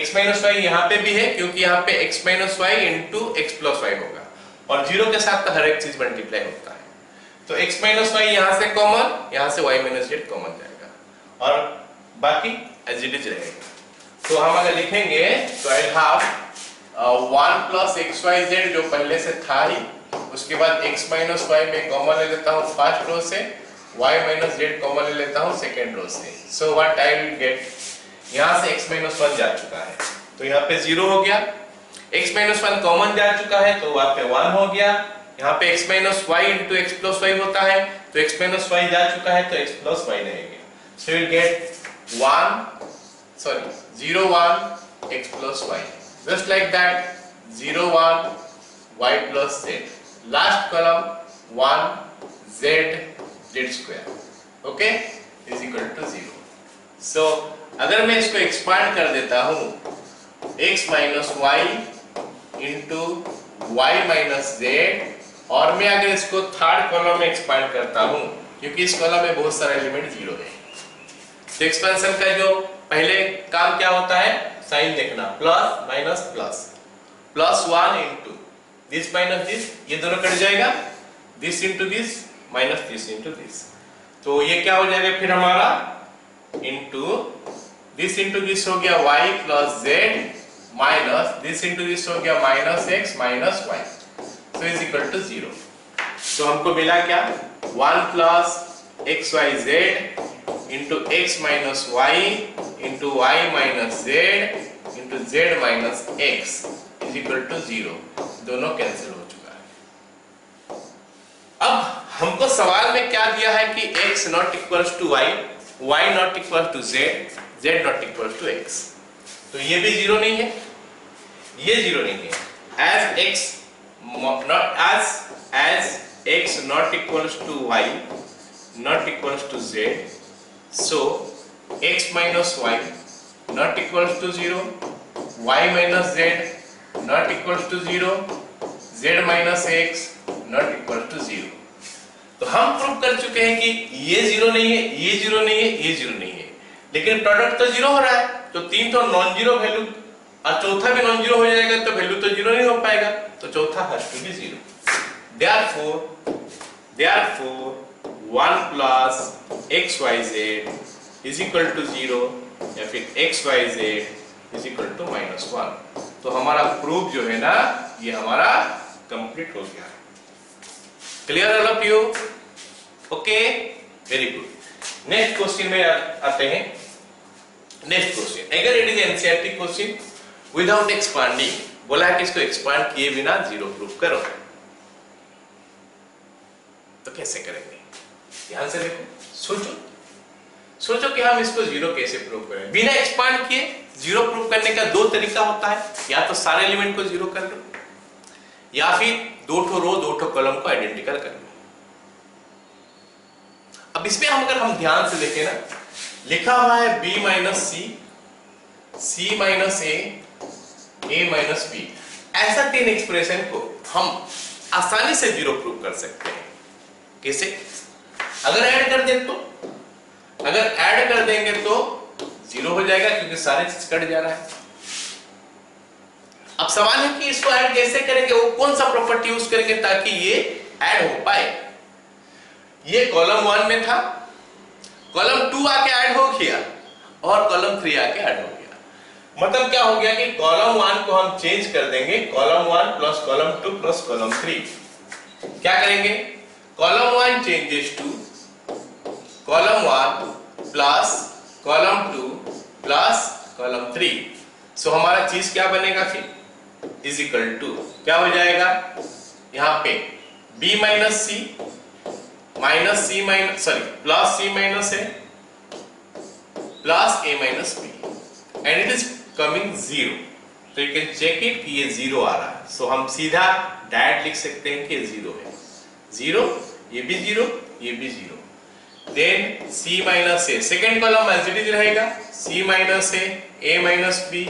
x माइनस y यहाँ पे भी है, क्योंकि यहाँ पे x minus y into x plus y होगा, और जीरो के साथ तो हर एक चीज मल्टीप्लाई होता है। तो x माइनस y यहाँ से कॉमन, यहाँ से y माइनस z कॉमन जाएगा, और बाकी एज इट इज रहेगा। तो हम अगर लिखेंगे तो I have 1 plus x Y z जो पहले से था ही, उसके बाद x माइनस वाई में कॉमन ले लेता हूँ फर्स्ट रो से, y माइनस जेड कॉमन ले लेता हूँ सेकेंड रो से। सो व्हाट आई विल गेट, यहाँ से x माइनस 1 जा चुका है तो यहाँ पे 0 हो गया, x माइनस 1 कॉमन जा चुका है तो वहाँ पे 1 हो गया, यहाँ पे x minus y into x plus y होता है तो x माइनस वाई जा चुका है तो x प्लस वाई रहेगा। So you will get 0 1 x plus y, just like that 0 1 y plus z, last column 1 z square, okay, is equal to 0। so अगर मैं इसको एक्सपांड कर देता हूं x minus y into y minus z, और मैं अगर इसको थर्ड कॉलम में एक्सपांड करता हूं, क्योंकि इस कॉलम में बहुत सारे एलिमेंट जीरो है, तो एक्सपेंशन का जो पहले काम क्या होता है, साइन देखना, plus minus plus, plus 1 into this minus this, ये दोनों कट जाएगा, this into this minus this into this, तो ये क्या हो जाएगा फिर हमारा, इंटू दिस हो गया y plus z minus this into this हो गया minus x minus y, so is equal to 0। तो हमको मिला क्या, 1 plus x Y z into x minus y into y minus z into z minus x is equal to 0। दोनों cancel हो चुका है। अब हमको सवाल में क्या दिया है कि x not equals to y, y not equal to z, z not equal to x, तो ये भी 0 नहीं है, ये 0 नहीं है। as x not equals to y not equals to z, so x minus y not equals to 0, y minus z not equals to 0, z minus x not equal to 0। तो हम प्रूव कर चुके हैं कि ये 0 नहीं है, ये 0 नहीं है, ये 0 नहीं है, लेकिन प्रोडक्ट तो 0 हो रहा है, तो तीन तो नॉन जीरो वैल्यू, और चौथा भी नॉन जीरो हो जाएगा तो वैल्यू तो 0 नहीं हो पाएगा, तो चौथा has to be 0। therefore 1 plus xyz is equal to 0 या फिर xyz is equal to -1। तो हमारा प्रूफ जो है ना ये हमारा कंप्लीट हो गया। Clear all of you? Okay, very good. Next question में आते हैं। नेक्स्ट क्वेश्चन, अगर it is NCERT question without expanding, बोला है कि इसको एक्सपांड किए बिना जीरो प्रूफ करो, तो कैसे करेंगे? ध्यान से देखो, सोचो कि हम इसको जीरो कैसे प्रूव करें। बिना एक्सपांड किए जीरो प्रूव करने का दो तरीका होता है, या तो सारे एलिमेंट को जीरो कर लो, या फिर दो ठो रो दो ठो कॉलम को आइडेंटिकल कर लो। अब इसमें अगर हम ध्यान से देखें ना, लिखा हुआ है b minus c, c minus a minus b, ऐसा तीन एक्सप्रेशन को हम आसानी से जीरो प्रूव कर सकते हैं। कैसे? अगर ऐड कर दें तो, अगर ऐड कर देंगे तो जीरो हो जाएगा क्योंकि सारे चीज कट जा रहा है। अब सवाल है कि इसको ऐड कैसे करेंगे, वो कौन सा प्रॉपर्टी यूज करेंगे ताकि ये ऐड हो पाए। ये कॉलम 1 में था, कॉलम 2 आके ऐड हो गया और कॉलम 3 आके ऐड हो गया। मतलब क्या हो गया कि कॉलम 1 को हम चेंज कर देंगे, column 1 plus column 2 plus column 3। क्या करेंगे? Column 1 changes to column 1 plus column 2 plus column 3। सो हमारा चीज क्या बनेगा फिर? इज इक्वल टू क्या हो जाएगा यहां पे b minus c minus c minus sorry plus c minus a plus a minus b and it is coming zero. तो यू कैन चेक इट कि ये जीरो आ रहा है। सो हम सीधा डायरेक्ट लिख सकते हैं कि ये जीरो है। जीरो, ये भी जीरो, ये भी zero. Then c minus a, second column as it is रहेगा, c minus a minus b,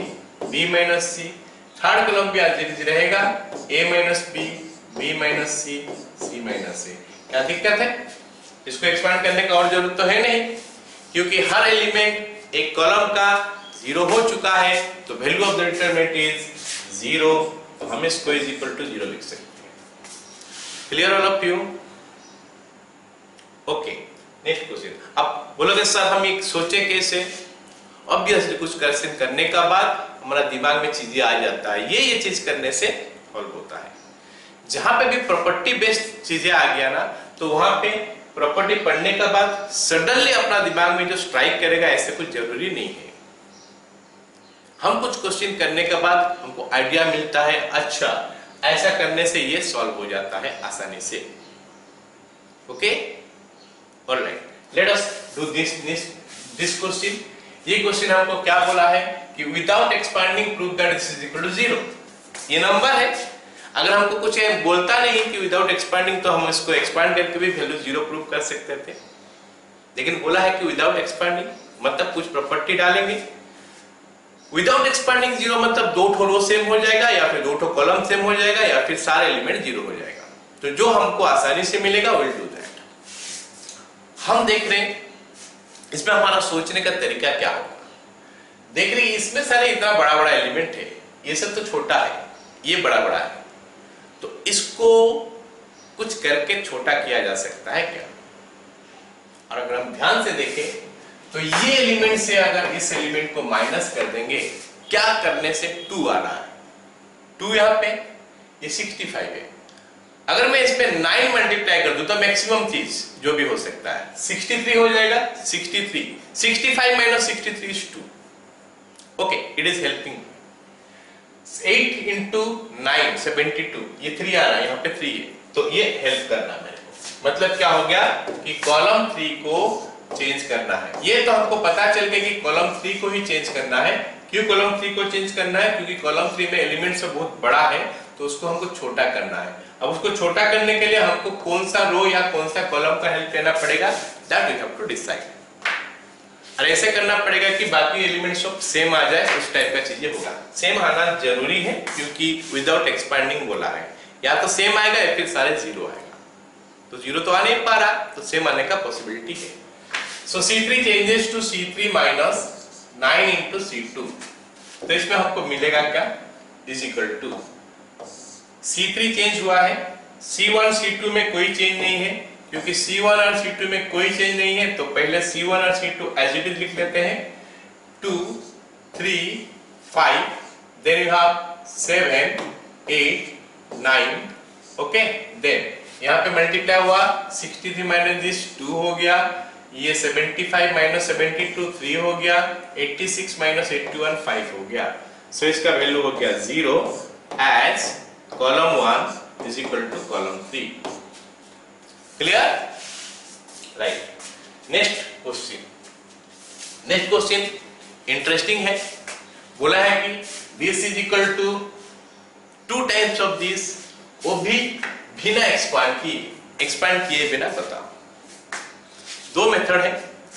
b minus c. Third column भी एज इट इज रहेगा, a minus b minus c minus a. क्या दिक्कत है? इसको expand करने का और जरूरत तो है नहीं, क्योंकि हर एलिमेंट एक कॉलम का जीरो हो चुका है, तो value of the determinant is zero. तो हम इसको इज इक्वल टू जीरो लिख सकते हैं। Clear all of you? Okay, next question. अब बोलोगे सर हम एक सोचे कैसे? ऑब्वियसली कुछ क्वेश्चन करने का बाद हमारा दिमाग में चीजें आ जाता है, ये चीज करने से सॉल्व होता है। जहां पे भी प्रॉपर्टी बेस्ड चीजें आ गया ना, तो वहां पे प्रॉपर्टी पढ़ने के बाद सडनली अपना दिमाग में जो स्ट्राइक करेगा ऐसे कुछ जरूरी नहीं है। हम कुछ क्वेश्चन करने के बाद हमको आइडिया मिलता है, अच्छा ऐसा करने से ये सॉल्व हो जाता है आसानी से। Okay, alright, let us do this question. ये क्वेश्चन हमको क्या बोला है कि without expanding prove that this is equal to zero. ये नंबर है, अगर हमको कुछ बोलता नहीं कि विदाउट एक्सपांडिंग, तो हम इसको एक्सपांड करके भी वैल्यू जीरो प्रूव कर सकते थे। लेकिन बोला है कि विदाउट एक्सपांडिंग, मतलब कुछ प्रॉपर्टी डालेंगे। विदाउट एक्सपांडिंग जीरो मतलब दो ठो रो सेम हो जाएगा, या फिर दो ठो कॉलम सेम हो जाएगा, या फिर सारे एलिमेंट जीरो हो जाएगा। तो जो हमको आसानी से मिलेगा विल डू दैट। हम देख रहे हैं इसमें हमारा सोचने का तरीका क्या होगा। देख रहे इसमें सारे इतना बड़ा बड़ा एलिमेंट है, ये सब तो छोटा है, ये बड़ा बड़ा है, तो इसको कुछ करके छोटा किया जा सकता है क्या? और अगर हम ध्यान से देखें तो ये एलिमेंट से अगर इस एलिमेंट को माइनस कर देंगे, क्या करने से 2 आ रहा है, 2 यहां पे, ये 65 है। अगर मैं इसमें 9 मल्टीप्लाई कर दूं तो मैक्सिमम चीज जो भी हो सकता है 63 हो जाएगा। 63, 65 minus 63 is 2। Okay, it is helping. 8 into 9 72, ये 3 आ रहा है, यहाँ पे 3 है, तो ये हेल्प करना मेरे को। मतलब क्या हो गया कि कॉलम 3 को चेंज करना है। ये तो हमको पता चल गया कि कॉलम 3 को ही चेंज करना है। क्यों कॉलम 3 को चेंज करना है? क्योंकि कॉलम 3 में एलिमेंट से बहुत बड़ा है, तो उसको हमको छोटा करना है। अब उसको छोटा करने के लिए हमको कौन सा रो या कौन सा कॉलम का हेल्प लेना पड़ेगा, that we have to decide. और ऐसे करना पड़ेगा कि बाकी एलिमेंट्स सब सेम आ जाए, उस टाइप का चीजें होगा। सेम आना जरूरी है क्योंकि विदाउट एक्सपांडिंग बोला है, या तो सेम आएगा या फिर सारे जीरो आएगा। तो जीरो तो आ नहीं पा रहा, तो सेम आने का पॉसिबिलिटी है। So C3 changes to C3 minus 9 into C2। तो इसमें हमको मिलेगा क्या? Is equal to C3 change हुआ है, C1 C2 में कोई चेंज नहीं है, क्योंकि C1 और C2 में कोई चेंज नहीं है, तो पहले C1 और C2 एज इट इज लिख लेते हैं। 2 3 5, then you have 7 8 9, okay. Then यहाँ पे मल्टीप्लाई हुआ 63 माइनस दिस 2 हो गया, ये 75 माइनस 72 3 हो गया, 86 माइनस 81 5 हो गया। सो इसका वैल्यू हो गया 0 as column 1 is equal to column 3। Clear? Right. Next question interesting है। बोला है कि this is equal to 2 times of this, वो भी बिना एक्सपांड किए बिना बताओ। 2 मेथड है,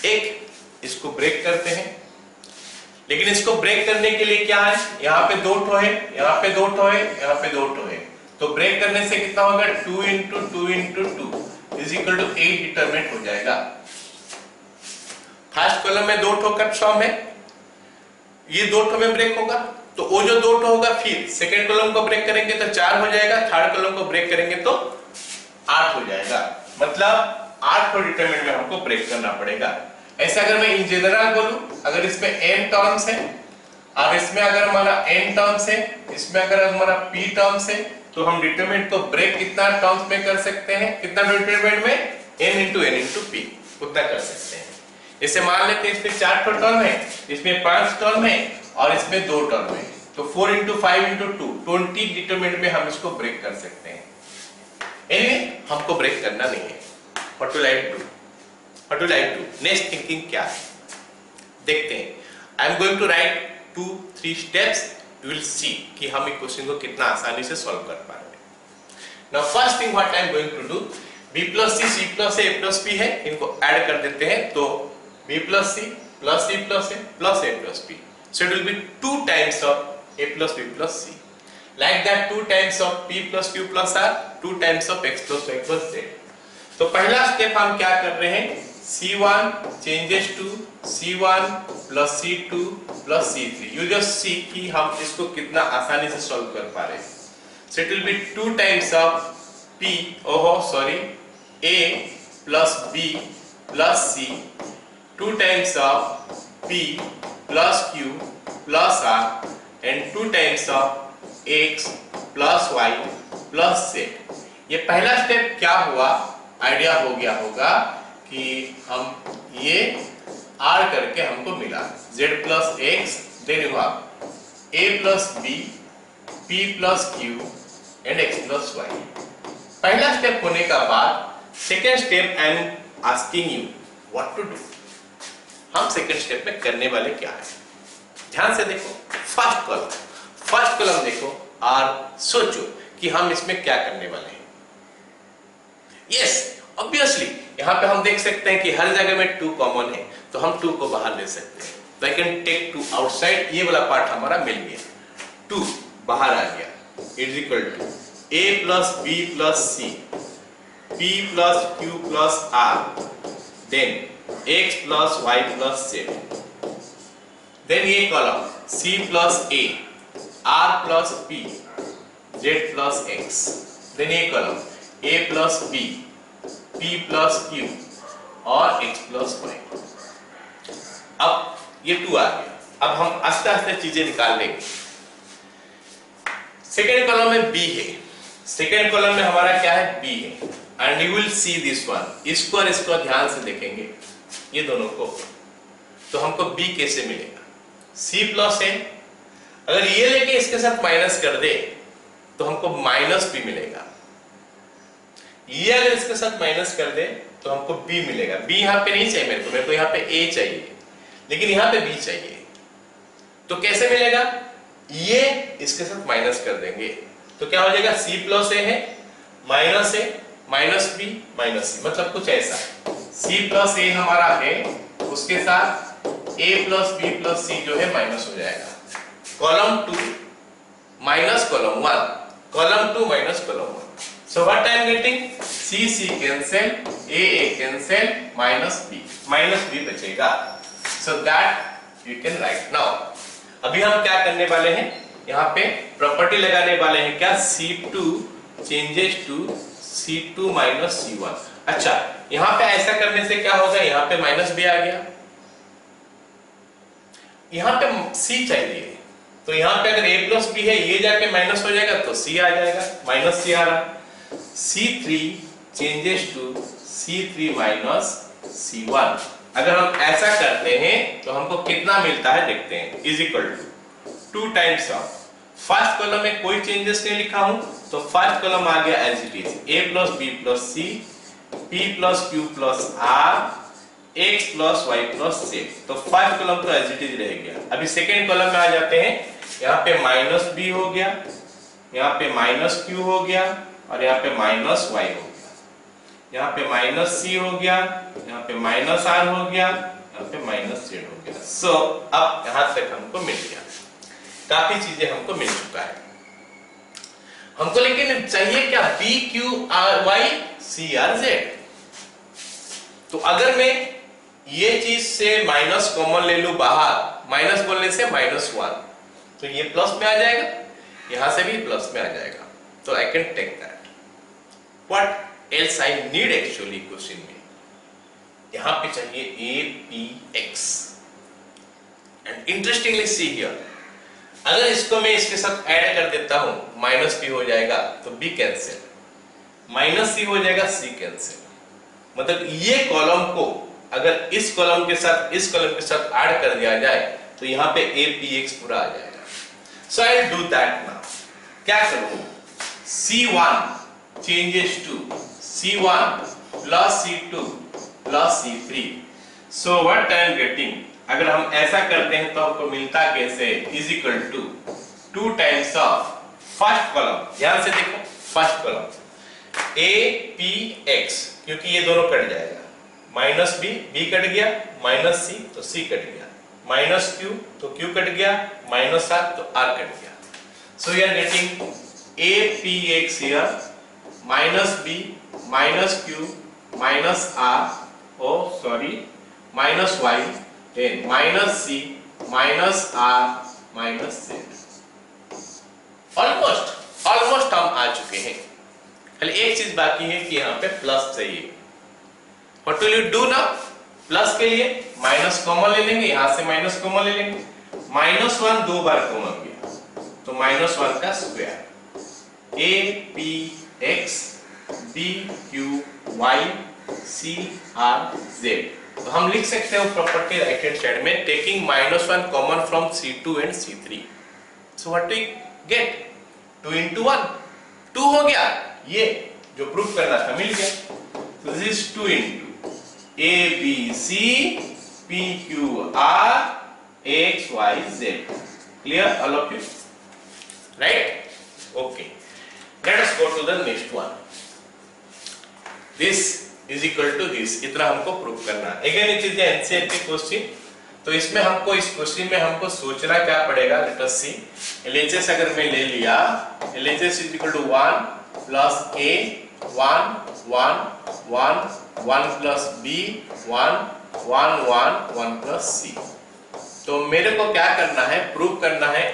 एक इसको ब्रेक करते हैं, लेकिन इसको ब्रेक करने के लिए क्या है, यहाँ पे 2 ठो है, यहाँ पे 2 ठो है, यहाँ पे 2 ठो है, तो ब्रेक करने से कितना होगा 2 into 2 into 2 is equal to 8 determinate हो जाएगा। फर्स्ट कॉलम में 2 ठो कट फॉर्म है, ये 2 ठो में ब्रेक होगा, तो वो जो 2 ठो होगा फिर सेकेंड कॉलम को ब्रेक करेंगे तो 4 हो जाएगा, थर्ड कॉलम को ब्रेक करेंगे तो 8 हो जाएगा। मतलब 8 ठो डिटरमिनेंट में हमको ब्रेक करना पड़ेगा। ऐसा अगर मैं इन जनरल बोलूं, अगर इसमें n टर्म्स है और इसमें अगर हमारा n टर्म्स है, इसमें अगर हमारा p टर्म्स है, तो हम डिटरमिनेंट को ब्रेक कितना टर्म्स में कर सकते हैं, कितना डिटरमिनेंट में, n इंटू p उतना कर सकते हैं। जैसे मान लेते हैं इसमें 4 ठो टर्म है, इसमें 5 टर्म है और इसमें 2 टर्म है, तो 4 इंटू 5 इंटू 2 20 डिटरमिनेंट में हम इसको ब्रेक कर सकते हैं। एनीवे हमको ब्रेक करना नहीं है। What to like to next thinking क्या है देखते हैं। I am going to write 2-3 steps, you will see कि हम इस क्वेश्चन को कितना आसानी से सॉल्व कर पा रहे हैं। Now first thing what I am going to do, b plus c c plus a plus p है, इनको ऐड कर देते हैं, तो b plus c plus c plus a plus a plus p, so it will be 2 times of a plus b plus c, like that 2 times of p plus q plus r, 2 times of x plus y plus z। तो पहला step हम क्या कर रहे हैं, c1 changes to c1 plus c2 plus c3। you just see कि हम इसको कितना आसानी से सॉल्व कर पा रहे हैं। so it will be 2 times of p, a plus b plus c, 2 times of p plus q plus r and 2 times of x plus y plus z। ये पहला स्टेप क्या हुआ, आइडिया हो गया होगा कि हम ये r करके हमको मिला z plus x, then you have a plus b, p plus q and x plus y। पहला स्टेप होने का बाद second step I am asking you what to do. हम सेकेंड स्टेप में करने वाले क्या है, ध्यान से देखो। फर्स्ट कॉलम देखो और सोचो कि हम इसमें क्या करने वाले हैं। यस, ऑब्वियसली यहाँ पे हम देख सकते हैं कि हर जगह में 2 कॉमन है, तो हम 2 को बाहर ले सकते हैं, तो आई कैन टेक 2 आउटसाइड, ये वाला पार्ट हमारा मिल गया, 2 बाहर आ गया, is equal to a plus b plus c, p plus q plus r, then x plus y plus z, then ये column c plus a, r plus p, z plus x, then ये column a plus b, p plus q और x plus y। अब ये 2 आ गया, अब हम आस्ते आस्ते चीजें निकाल लेंगे। सेकेंड कॉलम में b है, सेकेंड कॉलम में हमारा क्या है, b है, and you will see this one, इसको और इसको ध्यान से देखेंगे ये दोनों को, तो हमको b कैसे मिलेगा, c प्लस a, अगर ये लेके इसके साथ माइनस कर दे तो हमको माइनस b मिलेगा, ये अगर इसके साथ माइनस कर दे तो हमको b मिलेगा। b यहाँ पे नहीं चाहिए मेरे को यहाँ पे a चाहिए, लेकिन यहाँ पे b चाहिए, तो कैसे मिलेगा, ये इसके साथ माइनस कर देंगे तो क्या हो जाएगा, c प्लस a है, minus a minus b minus c, मतलब कुछ ऐसा c प्लस a हमारा है, उसके साथ a plus b plus c जो है माइनस हो जाएगा, column 2 minus column 1, column 2 minus column 1। So what I am getting, c cancel, a cancel, minus b बचेगा, so that you can write now। अभी हम क्या करने वाले हैं, यहाँ पे प्रॉपर्टी लगाने वाले हैं, क्या, c2 changes to c2 minus c1। अच्छा, यहाँ पे ऐसा करने से क्या होगा, यहाँ पे माइनस b आ गया, यहाँ पे c चाहिए, तो यहाँ पे अगर a प्लस बी है, ये जाके माइनस हो जाएगा तो c आ जाएगा, माइनस c आ रहा है। C3 changes to C3 minus C1। अगर हम ऐसा करते हैं तो हमको कितना मिलता है देखते हैं, is equal to 2 times of first column में कोई चेंजेस नहीं लिखा हूं तो फर्स्ट कॉलम आ गया as it is, a plus b plus c, p plus q plus r, x plus y plus z। तो फर्स्ट कॉलम तो एज इट इज रह गया। अभी सेकेंड कॉलम में आ जाते हैं, यहाँ पे माइनस b हो गया, यहाँ पे माइनस q हो गया और यहाँ पे माइनस y हो गया, यहाँ पे माइनस c हो गया, यहाँ पे माइनस r हो गया, यहाँ पे माइनस z हो गया। सो अब यहाँ तक हमको मिल गया, काफी चीजें हमको मिल चुका है हमको, लेकिन चाहिए क्या, p q r y c r z। तो अगर मैं ये चीज से माइनस कॉमन ले लूं बाहर, माइनस बोलने से -1, तो ये प्लस में आ जाएगा, यहां से भी प्लस में आ जाएगा, तो I can take that. What else I need actually question में, यहां पे चाहिए a p x and interestingly see here, अगर इसको मैं इसके साथ ऐड कर देता हूं माइनस p हो जाएगा तो b कैंसिल, माइनस c हो जाएगा c कैंसिल, मतलब ये कॉलम को अगर इस कॉलम के साथ इस कॉलम के साथ ऐड कर दिया जाए तो यहाँ पे a p x पूरा आ जाएगा। So I will do that now. क्या करूं, c1 changes to c1 plus c2 plus c3। So what I am getting, अगर हम ऐसा करते हैं तो आपको मिलता कैसे, is equal to 2 times of first column, ध्यान से देखो first column a p x, क्योंकि ये दोनों कट जाएगा, माइनस b, b कट गया, माइनस c तो c कट गया, माइनस q तो q कट गया, माइनस r तो r कट गया। So we are getting a p x here, minus b minus q minus r, oh sorry minus y, then minus c minus r minus z। Almost हम आ चुके हैं, खाली एक चीज बाकी है कि यहाँ पे प्लस चाहिए। What will you do now, plus के लिए माइनस कॉमन ले लेंगे, यहां से माइनस कॉमन ले लेंगे, -1 2 बार कॉमन गया तो -1 का square, a p x b q y c r z। तो हम लिख सकते हैं प्रॉपर्टी राइट हैंड साइड में, taking -1 common from c2 and c3। So what we get, 2 into 1 2 हो गया, ये जो प्रूफ करना था मिल गया। तो this is 2 into a b c p q r x y z। Clear all of you, right? Okay, let us go to the next one. This is equal to this, इतना हमको proof करना है। Again it is NCERT question, तो इसमें हमको इस question में हमको सोचना क्या पड़ेगा, लेट अस सी। LHS अगर मैं ले लिया, LHS is equal to 1 plus a 1 1 1 1 plus b 1 1 1 1 plus c। तो मेरे को क्या करना है, प्रूव करना है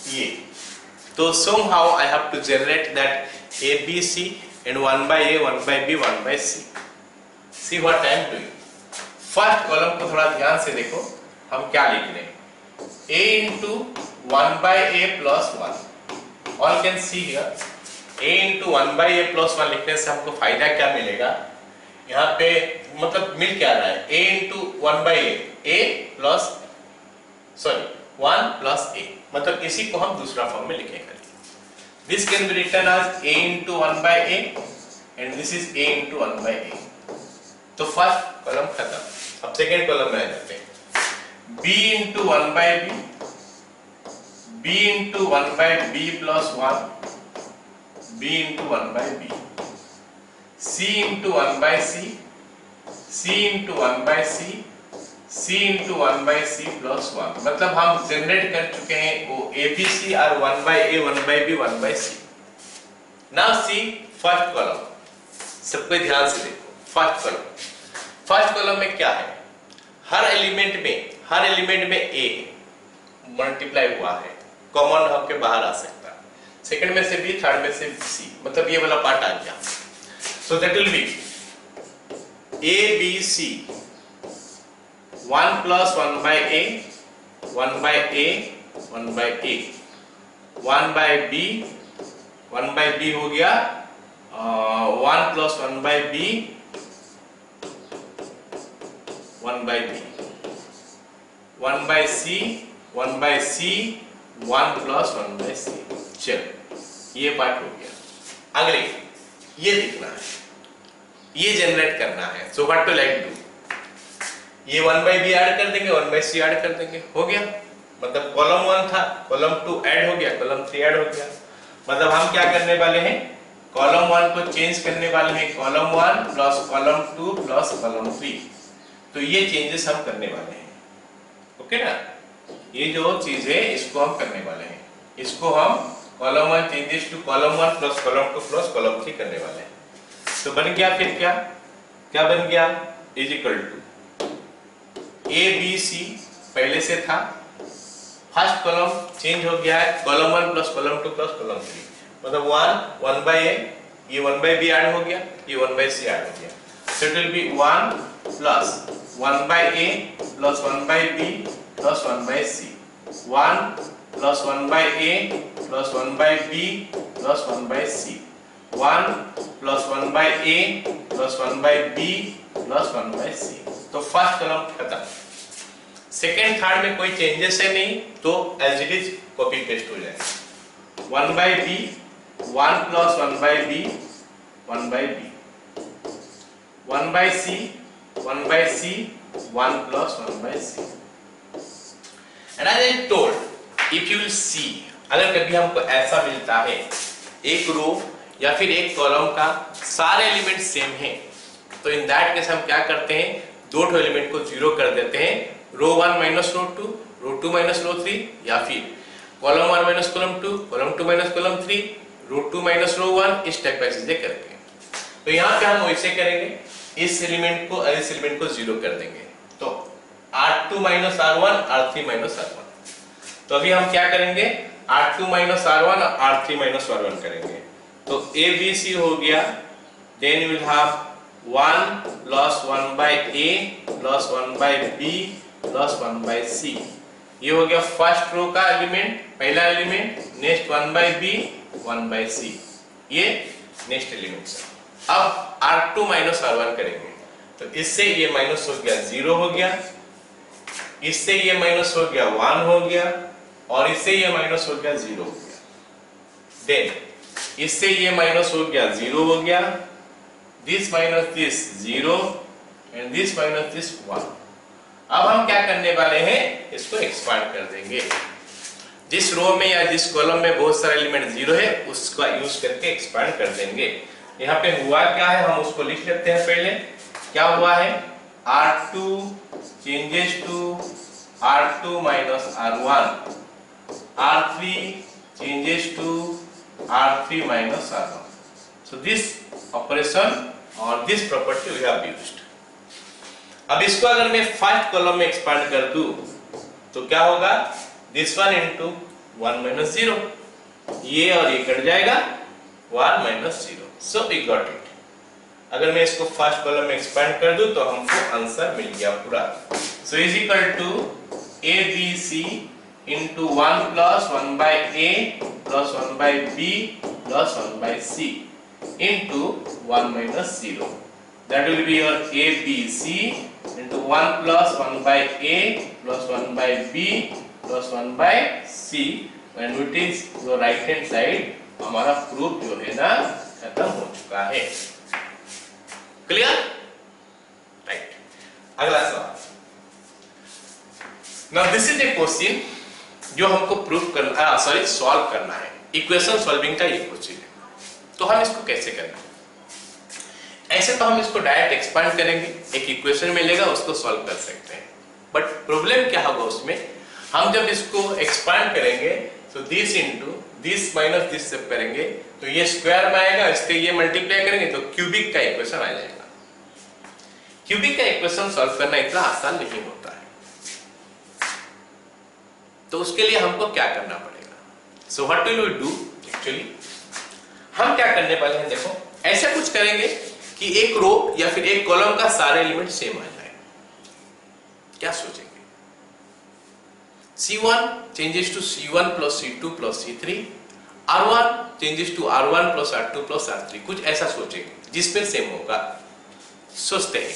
ये। तो somehow I have to generate that a b c and 1 by a 1 by b 1 by c। See what I am doing। First column को थोड़ा ध्यान से देखो, हम क्या लिख रहे हैं, a into 1 by a plus 1। All can see here, a into 1 by a plus 1 लिखने से हमको फायदा क्या मिलेगा, यहाँ पे मतलब मिल क्या रहा है, a into 1 by a plus sorry 1 plus a, मतलब इसी को हम दूसरा फॉर्म में लिखेंगे। This can be written as a into 1 by a and this is a into 1 by a। तो फर्स्ट कॉलम खत्म, अब सेकेंड कॉलम में आ जाते हैं, b into 1 by b, b into 1 by b plus 1, b into 1 by b, c into 1 by c, c into 1 by c, c into 1 by c plus 1। मतलब हम generate कर चुके हैं वो abc और 1 by a 1 by b 1 by c। Now see first column, सबको ध्यान से देखो, फर्स्ट कॉलम में क्या है, हर एलिमेंट में a मल्टीप्लाई हुआ है, कॉमन होकर बाहर आ सकता है, सेकंड में से b, थर्ड में से c, मतलब ये वाला पार्ट आ गया। So that will be a b c 1 plus 1 by a 1 by a 1 by a 1 by b हो गया 1 plus 1 by b 1 by b 1 by c 1 by c 1 plus 1 by c. चलो ये पार्ट हो गया। अगले ये लिखना है, ये जनरेट करना है। So what to like do, ये 1 बाई बी ऐड कर देंगे, 1 बाई सी ऐड कर देंगे, हो गया। मतलब कॉलम 1 था, कॉलम 2 ऐड हो गया, कॉलम 3 ऐड हो गया। मतलब हम क्या करने वाले हैं, कॉलम 1 को चेंज करने वाले हैं, column 1 plus column 2 plus column 3। तो ये चेंजेस हम करने वाले हैं, ओके ना। ये जो चीज है इसको हम करने वाले हैं, इसको हम column 1 changes to column 1 plus column 2 plus column 3 करने वाले हैं। तो बन गया फिर क्या क्या बन गया, is equal to a B c पहले से था, फर्स्ट कॉलम चेंज हो गया है, column 1 plus column 2 plus column 3। मतलब 1 बाई ए, ये 1 बाई बी ऐड हो गया, ये 1 बाई सी ऐड हो गया। So it will be 1 plus 1 by a plus 1 by b plus 1 by c, 1 plus 1 by a plus 1 by b plus 1 by c, 1 plus 1 by a plus 1 by b plus 1 by c. तो first column खत्म। Second third में कोई changes है नहीं, तो as it is copy paste हो जाएगा। 1 by b 1 plus 1 by b 1 by b, 1 by c 1 by c 1 plus 1 by c. And as I told, if you will see, अगर कभी हमको ऐसा मिलता है एक रो या फिर एक कॉलम का सारे एलिमेंट सेम है, तो इन दैट केस हम क्या करते हैं, दो एलिमेंट को जीरो कर देते हैं, रो 1 माइनस रो 2, रो 2 माइनस रो 3, या फिर column 1 minus column 2, column 2 minus column 3, रो 2 माइनस रो 1, इस टाइप का चीजें करके। तो यहाँ पे हम वैसे करेंगे, इस एलिमेंट को और इस एलिमेंट को जीरो कर देंगे, तो R2 minus R1 R3 minus R1। तो अभी हम क्या करेंगे, R2 माइनस R1 और R3 माइनस R1 करेंगे। तो A B C हो गया, then will have 1 plus 1 by A plus 1 by B plus 1 by C। ये हो गया फर्स्ट रो का एलिमेंट, पहला element. Next 1 by B 1 by C, ये नेक्स्ट एलिमेंट है। अब R2 माइनस R1 करेंगे, तो इससे ये माइनस हो गया 0 हो गया, इससे ये माइनस हो गया 1 हो गया, और इससे ये माइनस हो गया 0 हो गया। देन इससे ये माइनस हो गया 0 हो गया, this minus this 0 and this minus this 1। अब हम क्या करने वाले हैं, इसको एक्सपांड कर देंगे। जिस रो में या जिस कॉलम में बहुत सारे एलिमेंट 0 है, उसका यूज करके एक्सपांड कर देंगे। यहाँ पे हुआ क्या है, हम उसको लिख लेते हैं पहले। क्या हुआ है, R2 changes to R2 minus R1, R3 changes to R3 minus R1. So this operation or this property we have used. अब इसको अगर मैं फर्स्ट कॉलम में एक्सपांड कर दूं, तो क्या होगा, this one into 1 minus 0, ये और ये कट जाएगा, 1 minus 0. So we got it. अगर मैं इसको फर्स्ट कॉलम में एक्सपांड कर दूं, तो हमको आंसर मिल गया पूरा। So is equal to ABC into 1 plus 1 by A plus 1 by B plus 1 by C into 1 minus 0. That will be your ABC into 1 plus 1 by A plus 1 by B plus 1 by C, and it is your right hand side. हमारा proof जो है ना खत्म हो चुका है। Clear? Right. अगला सवाल। Now this is a question जो हमको प्रूफ करना, सॉल्व करना है। इक्वेशन सॉल्विंग का ये क्वेश्चन है। तो हम इसको कैसे करेंगे? ऐसे तो हम इसको डायरेक्ट एक्सपांड करेंगे, एक इक्वेशन मिलेगा, उसको सॉल्व कर सकते हैं। बट प्रॉब्लम क्या होगा उसमें, हम जब इसको एक्सपांड करेंगे तो this into this minus this से करेंगे, तो ये स्क्वायर में आएगा, इससे ये मल्टीप्लाई करेंगे तो क्यूबिक का इक्वेशन आ जाएगा। क्यूबिक का इक्वेशन सॉल्व करना इतना आसान नहीं होता है, तो उसके लिए हमको क्या करना पड़ेगा। So what will we do, actually हम क्या करने वाले हैं, देखो ऐसा कुछ करेंगे कि एक रो या फिर एक कॉलम का सारे एलिमेंट सेम आ जाए। क्या सोचेंगे? C1 changes to C1 plus C2 plus C3, R1 changes to R1 plus R2 plus R3, कुछ ऐसा सोचेंगे जिसमें सेम होगा। सोचते हैं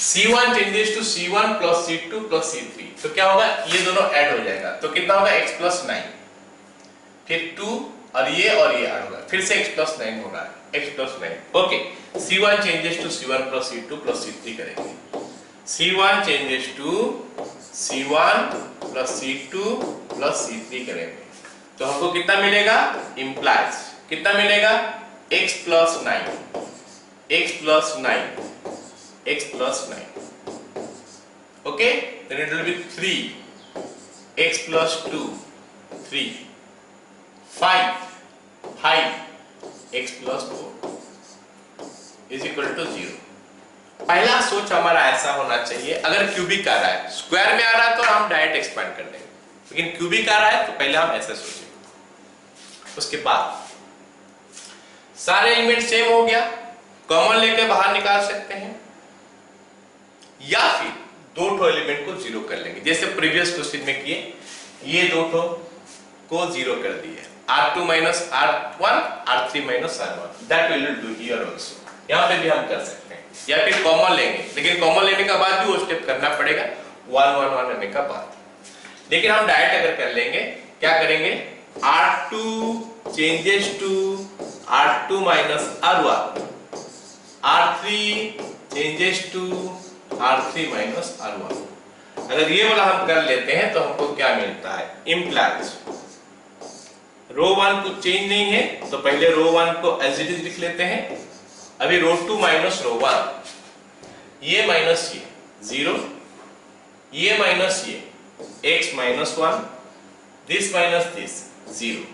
C1 changes to C1 plus C2 plus C3, तो क्या होगा, ये दोनों ऐड हो जाएगा, तो कितना होगा x plus 9, फिर 2 और ये ऐड होगा, फिर से x plus 9 होगा, x plus 9। Okay, C1 changes to C1 plus C2 plus C3 करेंगे, C1 changes to C1 plus C2 plus C3 करेंगे, तो हमको कितना मिलेगा, implies कितना मिलेगा, x plus 9, x plus 9, x plus 9, okay, then it will be 3, x plus 2, 3, 5, x plus 4 is equal to 0। पहला सोच हमारा ऐसा होना चाहिए, अगर क्यूबिक आ रहा है, स्क्वायर में आ रहा है तो हम डायरेक्ट एक्सपेंड कर देंगे, लेकिन क्यूबिक आ रहा है तो पहले हम ऐसा सोचेंगे। उसके बाद सारे एलिमेंट सेम हो गया, कॉमन लेकर बाहर निकाल सकते हैं, या फिर दो ठो एलिमेंट को जीरो कर लेंगे, जैसे प्रीवियस क्वेश्चन में किए, ये दो ठो को जीरो कर दिए, R2 minus R1, R3 minus R1, that we will do here also, यहाँ पे भी हम कर सकते हैं, या फिर कॉमन लेंगे, लेकिन कॉमन लेने का बाद भी वो स्टेप करना पड़ेगा 1 1 1 लेने का बाद। लेकिन हम डायरेक्ट अगर कर लेंगे, क्या करेंगे, R2 changes to R2 minus R1, R3 changes to R3 minus R1। अगर ये वाला हम कर लेते हैं तो हमको क्या मिलता है, implies रो 1 कुछ चेंज नहीं है, तो पहले रो 1 को एज इट इज लिख लेते हैं, अभी रो 2 माइनस रो 1, ये माइनस ये 0, ये माइनस ये x minus 1, this minus this 0,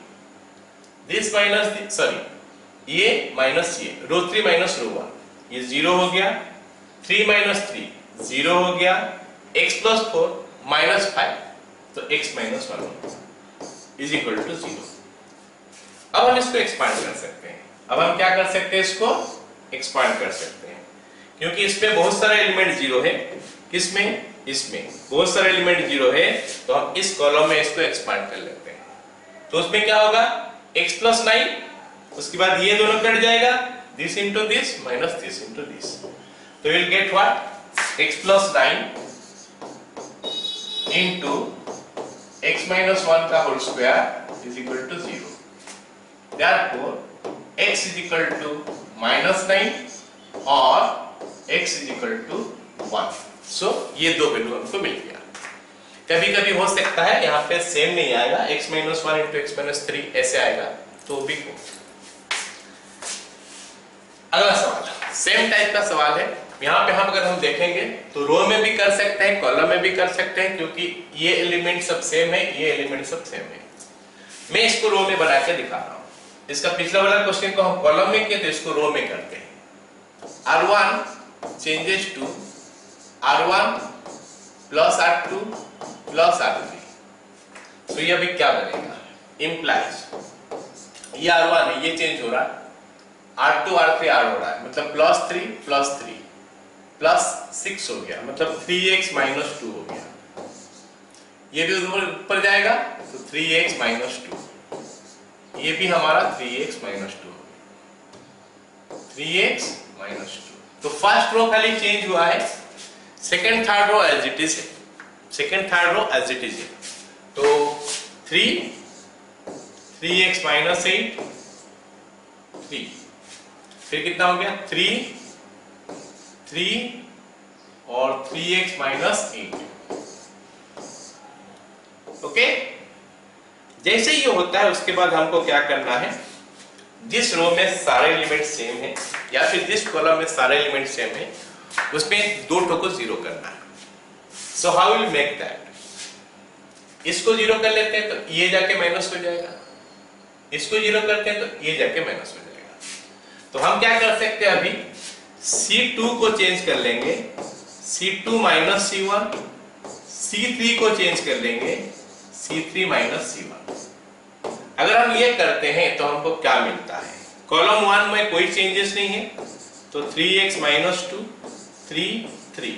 this minus this, sorry ये माइनस ये, रो 3 माइनस रो 1, ये 0 हो गया, 3 माइनस 3 0 हो गया, x प्लस 4 माइनस 5, तो x minus 1 is equal to 0। अब हम इसको एक्सपांड कर सकते हैं, अब हम क्या कर सकते हैं, इसको एक्सपांड कर सकते हैं, क्योंकि इसमें बहुत सारे एलिमेंट जीरो है, किसमें, इसमें बहुत सारे एलिमेंट जीरो है, तो हम इस कॉलम में इसको एक्सपांड कर लेते हैं, तो उसमें क्या होगा, x प्लस 9, उसके बाद ये दोनों कट जाएगा, this into this minus this into this, तो will get what, x plus 9 into x minus 1 का whole square is equal to 0। Therefore, x is equal to minus 9 और x is equal to 1। So ये दो value हमको मिल गया। कभी कभी हो सकता है यहाँ पे सेम नहीं आएगा, x minus 1 into x minus 3 ऐसे आएगा, तो भी हो। अगला सवाल सेम टाइप का सवाल है, यहाँ पे हम अगर हम देखेंगे तो रो में भी कर सकते हैं, कॉलम में भी कर सकते हैं, क्योंकि ये एलिमेंट सब सेम है, ये एलिमेंट सब सेम है। मैं इसको रो में बना के दिखा रहा हूँ। इसका पिछला वाला क्वेश्चन को हम कॉलम में किए, तो इसको रो में करते हैं। R1 changes to R1 plus R2 plus R3, तो ये अभी क्या बनेगा, implies ये R1 है, ये चेंज हो रहा है, R2 R3 R हो रहा है, मतलब प्लस 3 प्लस 6 हो गया, मतलब 3x माइनस 2 हो गया, ये भी ऊपर जाएगा तो 3x माइनस 2, ये भी हमारा 3x माइनस 2 हो गया, 3x माइनस 2। तो फर्स्ट रो खाली चेंज हुआ है, second third row as it is है, second third row as it is है, तो 3x माइनस 8, 3, फिर कितना हो गया, 3 और 3x माइनस 8। ओके, जैसे ही ये होता है उसके बाद हमको क्या करना है, जिस रो में सारे एलिमेंट सेम है या फिर जिस कॉलम में सारे एलिमेंट सेम है, उसमें दो ठो को जीरो करना है। So how will make that, इसको जीरो कर लेते हैं तो ये जाके माइनस हो जाएगा, इसको जीरो करते हैं तो ये जाके माइनस हो जाएगा। तो हम क्या कर सकते हैं, अभी C2 को चेंज कर लेंगे, C2 माइनस C1, C3 को चेंज कर लेंगे, C3 माइनस C1। अगर हम ये करते हैं तो हमको क्या मिलता है, कॉलम 1 में कोई चेंजेस नहीं है, तो 3x माइनस 2, 3, 3।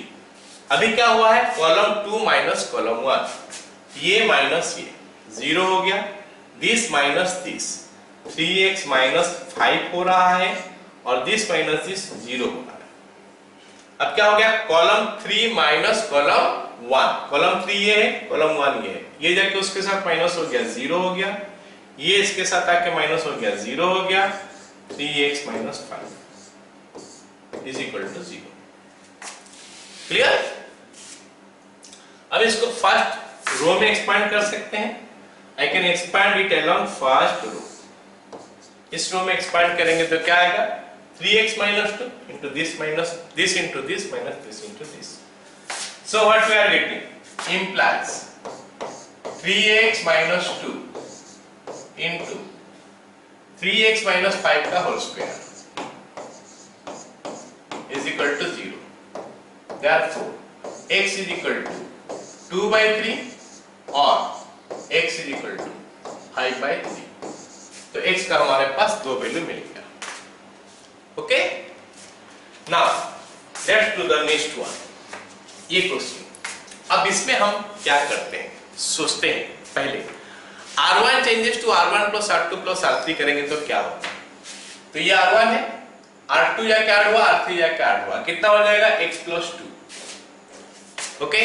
अभी क्या हुआ है, कॉलम 2 माइनस कॉलम 1, ये माइनस ये 0 हो गया, this minus this 3x minus 5 हो रहा है और दिस माइनस दिस 0 हो रहा है। अब क्या हो गया, कॉलम 3 माइनस कॉलम 1, कॉलम 3 ये है, कॉलम 1 ये है, ये जाके उसके साथ माइनस हो गया 0 हो गया, ये इसके साथ आके माइनस हो गया 0 हो गया, 3x minus 5 is equal to 0। Clear? अब इसको फर्स्ट रो में एक्सपांड कर सकते हैं। I can expand it along first row. इस रो में एक्सपांड करेंगे तो क्या आएगा, 3x minus 2 into this minus this into this minus this into this. So what we are getting implies 3x minus 2 into 3x minus 5 का whole square is equal to 0। Therefore, x is equal to 2 by 3 और x is equal to 5 by 3। तो x का हमारे पास दो value मिल गया। Okay, now let's do the next one. ये question, अब इसमें हम क्या करते हैं, सोचते हैं पहले। R1 changes to R1 plus R2 plus R3 करेंगे तो क्या होगा। तो ये R1 है, R2 जाके ऐड हुआ, R3 जाके ऐड हुआ, कितना हो जाएगा x प्लस 2। ओके,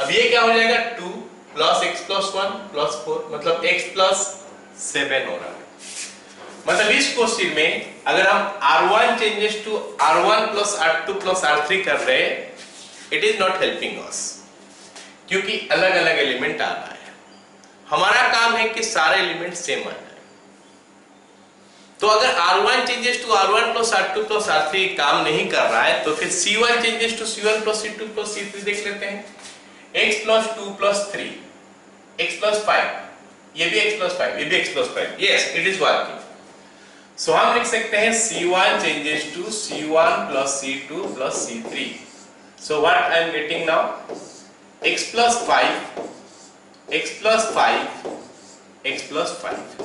अब ये क्या हो जाएगा 2 प्लस x प्लस 1 प्लस 4, मतलब x प्लस 7 हो रहा है। मतलब इस क्वेश्चन में अगर हम R1 changes to R1 plus R2 plus R3 कर रहे हैं, it is not helping us, क्योंकि अलग अलग एलिमेंट आ रहा है। हमारा काम है कि सारे एलिमेंट सेम आ जाए। तो अगर R1 changes to R1 plus R2 plus R3 काम नहीं कर रहा है, तो फिर C1 changes to C1 plus C2 plus C3 देख लेते हैं। x plus 2 plus 3, x plus 5, ये भी x प्लस 5, ये भी x plus 5, yes it is working. So हम लिख सकते हैं C1 changes to C1 plus C2 plus C3. So what I am getting now? X plus 5, x plus 5, x plus 5.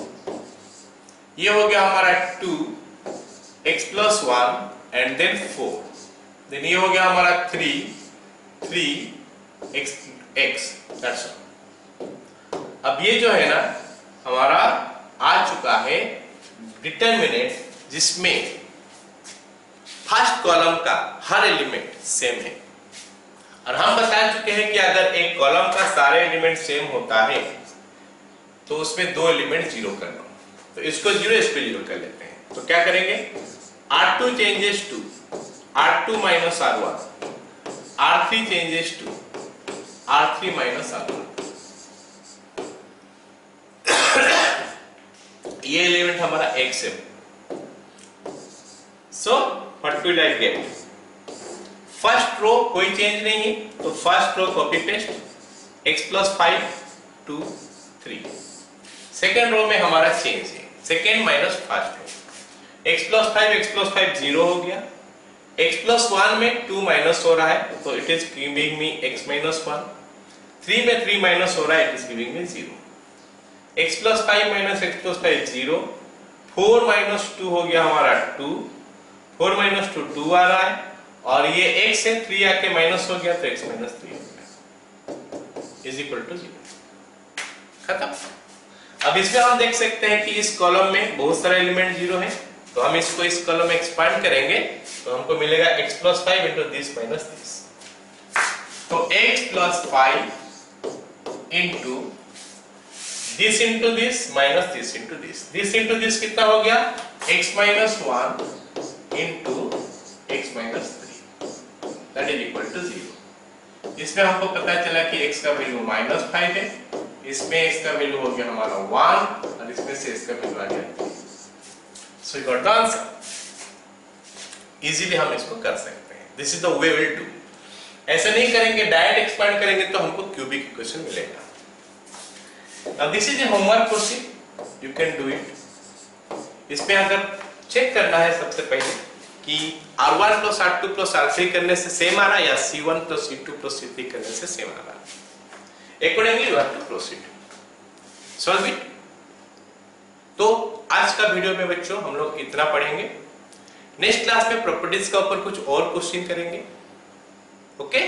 ये हो गया हमारा 2, x plus 1 and then 4. Then ये हो गया हमारा 3, x. That's all. अब ये जो है ना हमारा आ चुका है डिटरमिनेंट, जिसमें फर्स्ट कॉलम का हर एलिमेंट सेम है। और हम बता चुके हैं कि अगर एक कॉलम का सारे एलिमेंट सेम होता है तो उसमें दो एलिमेंट जीरो करना। तो इसको जीरो, इसको जीरो कर लेते हैं। तो क्या करेंगे, R2 changes to R2 minus R1, R3 changes to R3 minus R1। ये एलिमेंट हमारा x है। So what will I get, first row कोई चेंज नहीं है, तो first row copy paste, x plus 5 2 3। Second row में हमारा चेंज है, second minus first row, x plus 5 0 हो गया, x प्लस 1 में 2 माइनस हो रहा है, तो it is giving me x minus 1। 3 में 3 माइनस हो रहा है, it is giving me 0। x plus 5 minus x plus 5 0, 4 minus 2 हो गया हमारा 2, 4 माइनस 2 2 आ रहा है, और ये x है 3 आके माइनस हो गया, तो x माइनस 3 हो गया इज इक्वल टू 0। खत्म। अब इसमें हम देख सकते हैं कि इस कॉलम में बहुत सारे एलिमेंट 0 हैं, तो हम इसको इस कॉलम में एक्सपांड करेंगे तो हमको मिलेगा x plus 5 into this minus this. तो x plus 5 into this into this minus this into this, this into this कितना हो गया, x minus 1 into x minus 3 that is equal to 0। इसमें हमको पता चला कि x का वैल्यू माइनस 5 है, इसमें इसका वैल्यू हो गया हमारा 1 और इसमें से इसका वैल्यू आ गया 3। So you got the answer. Easily हम इसको कर सकते हैं। This is the way will do. ऐसे नहीं करेंगे, डायरेक्ट एक्सपांड करेंगे तो हमको क्यूबिक इक्वेशन मिलेगा। Now this is a homework question, you can do it। इसमें अगर चेक करना है सबसे पहले कि R1 plus R2 plus R3 करने से सेम आ रहा है या C1 plus C2 plus C3 करने से सेम आ रहा है। Accordingly you have to proceed, solve it। तो आज का वीडियो में बच्चों हम लोग इतना पढ़ेंगे। नेक्स्ट क्लास में प्रॉपर्टीज का ऊपर कुछ और क्वेश्चन करेंगे। ओके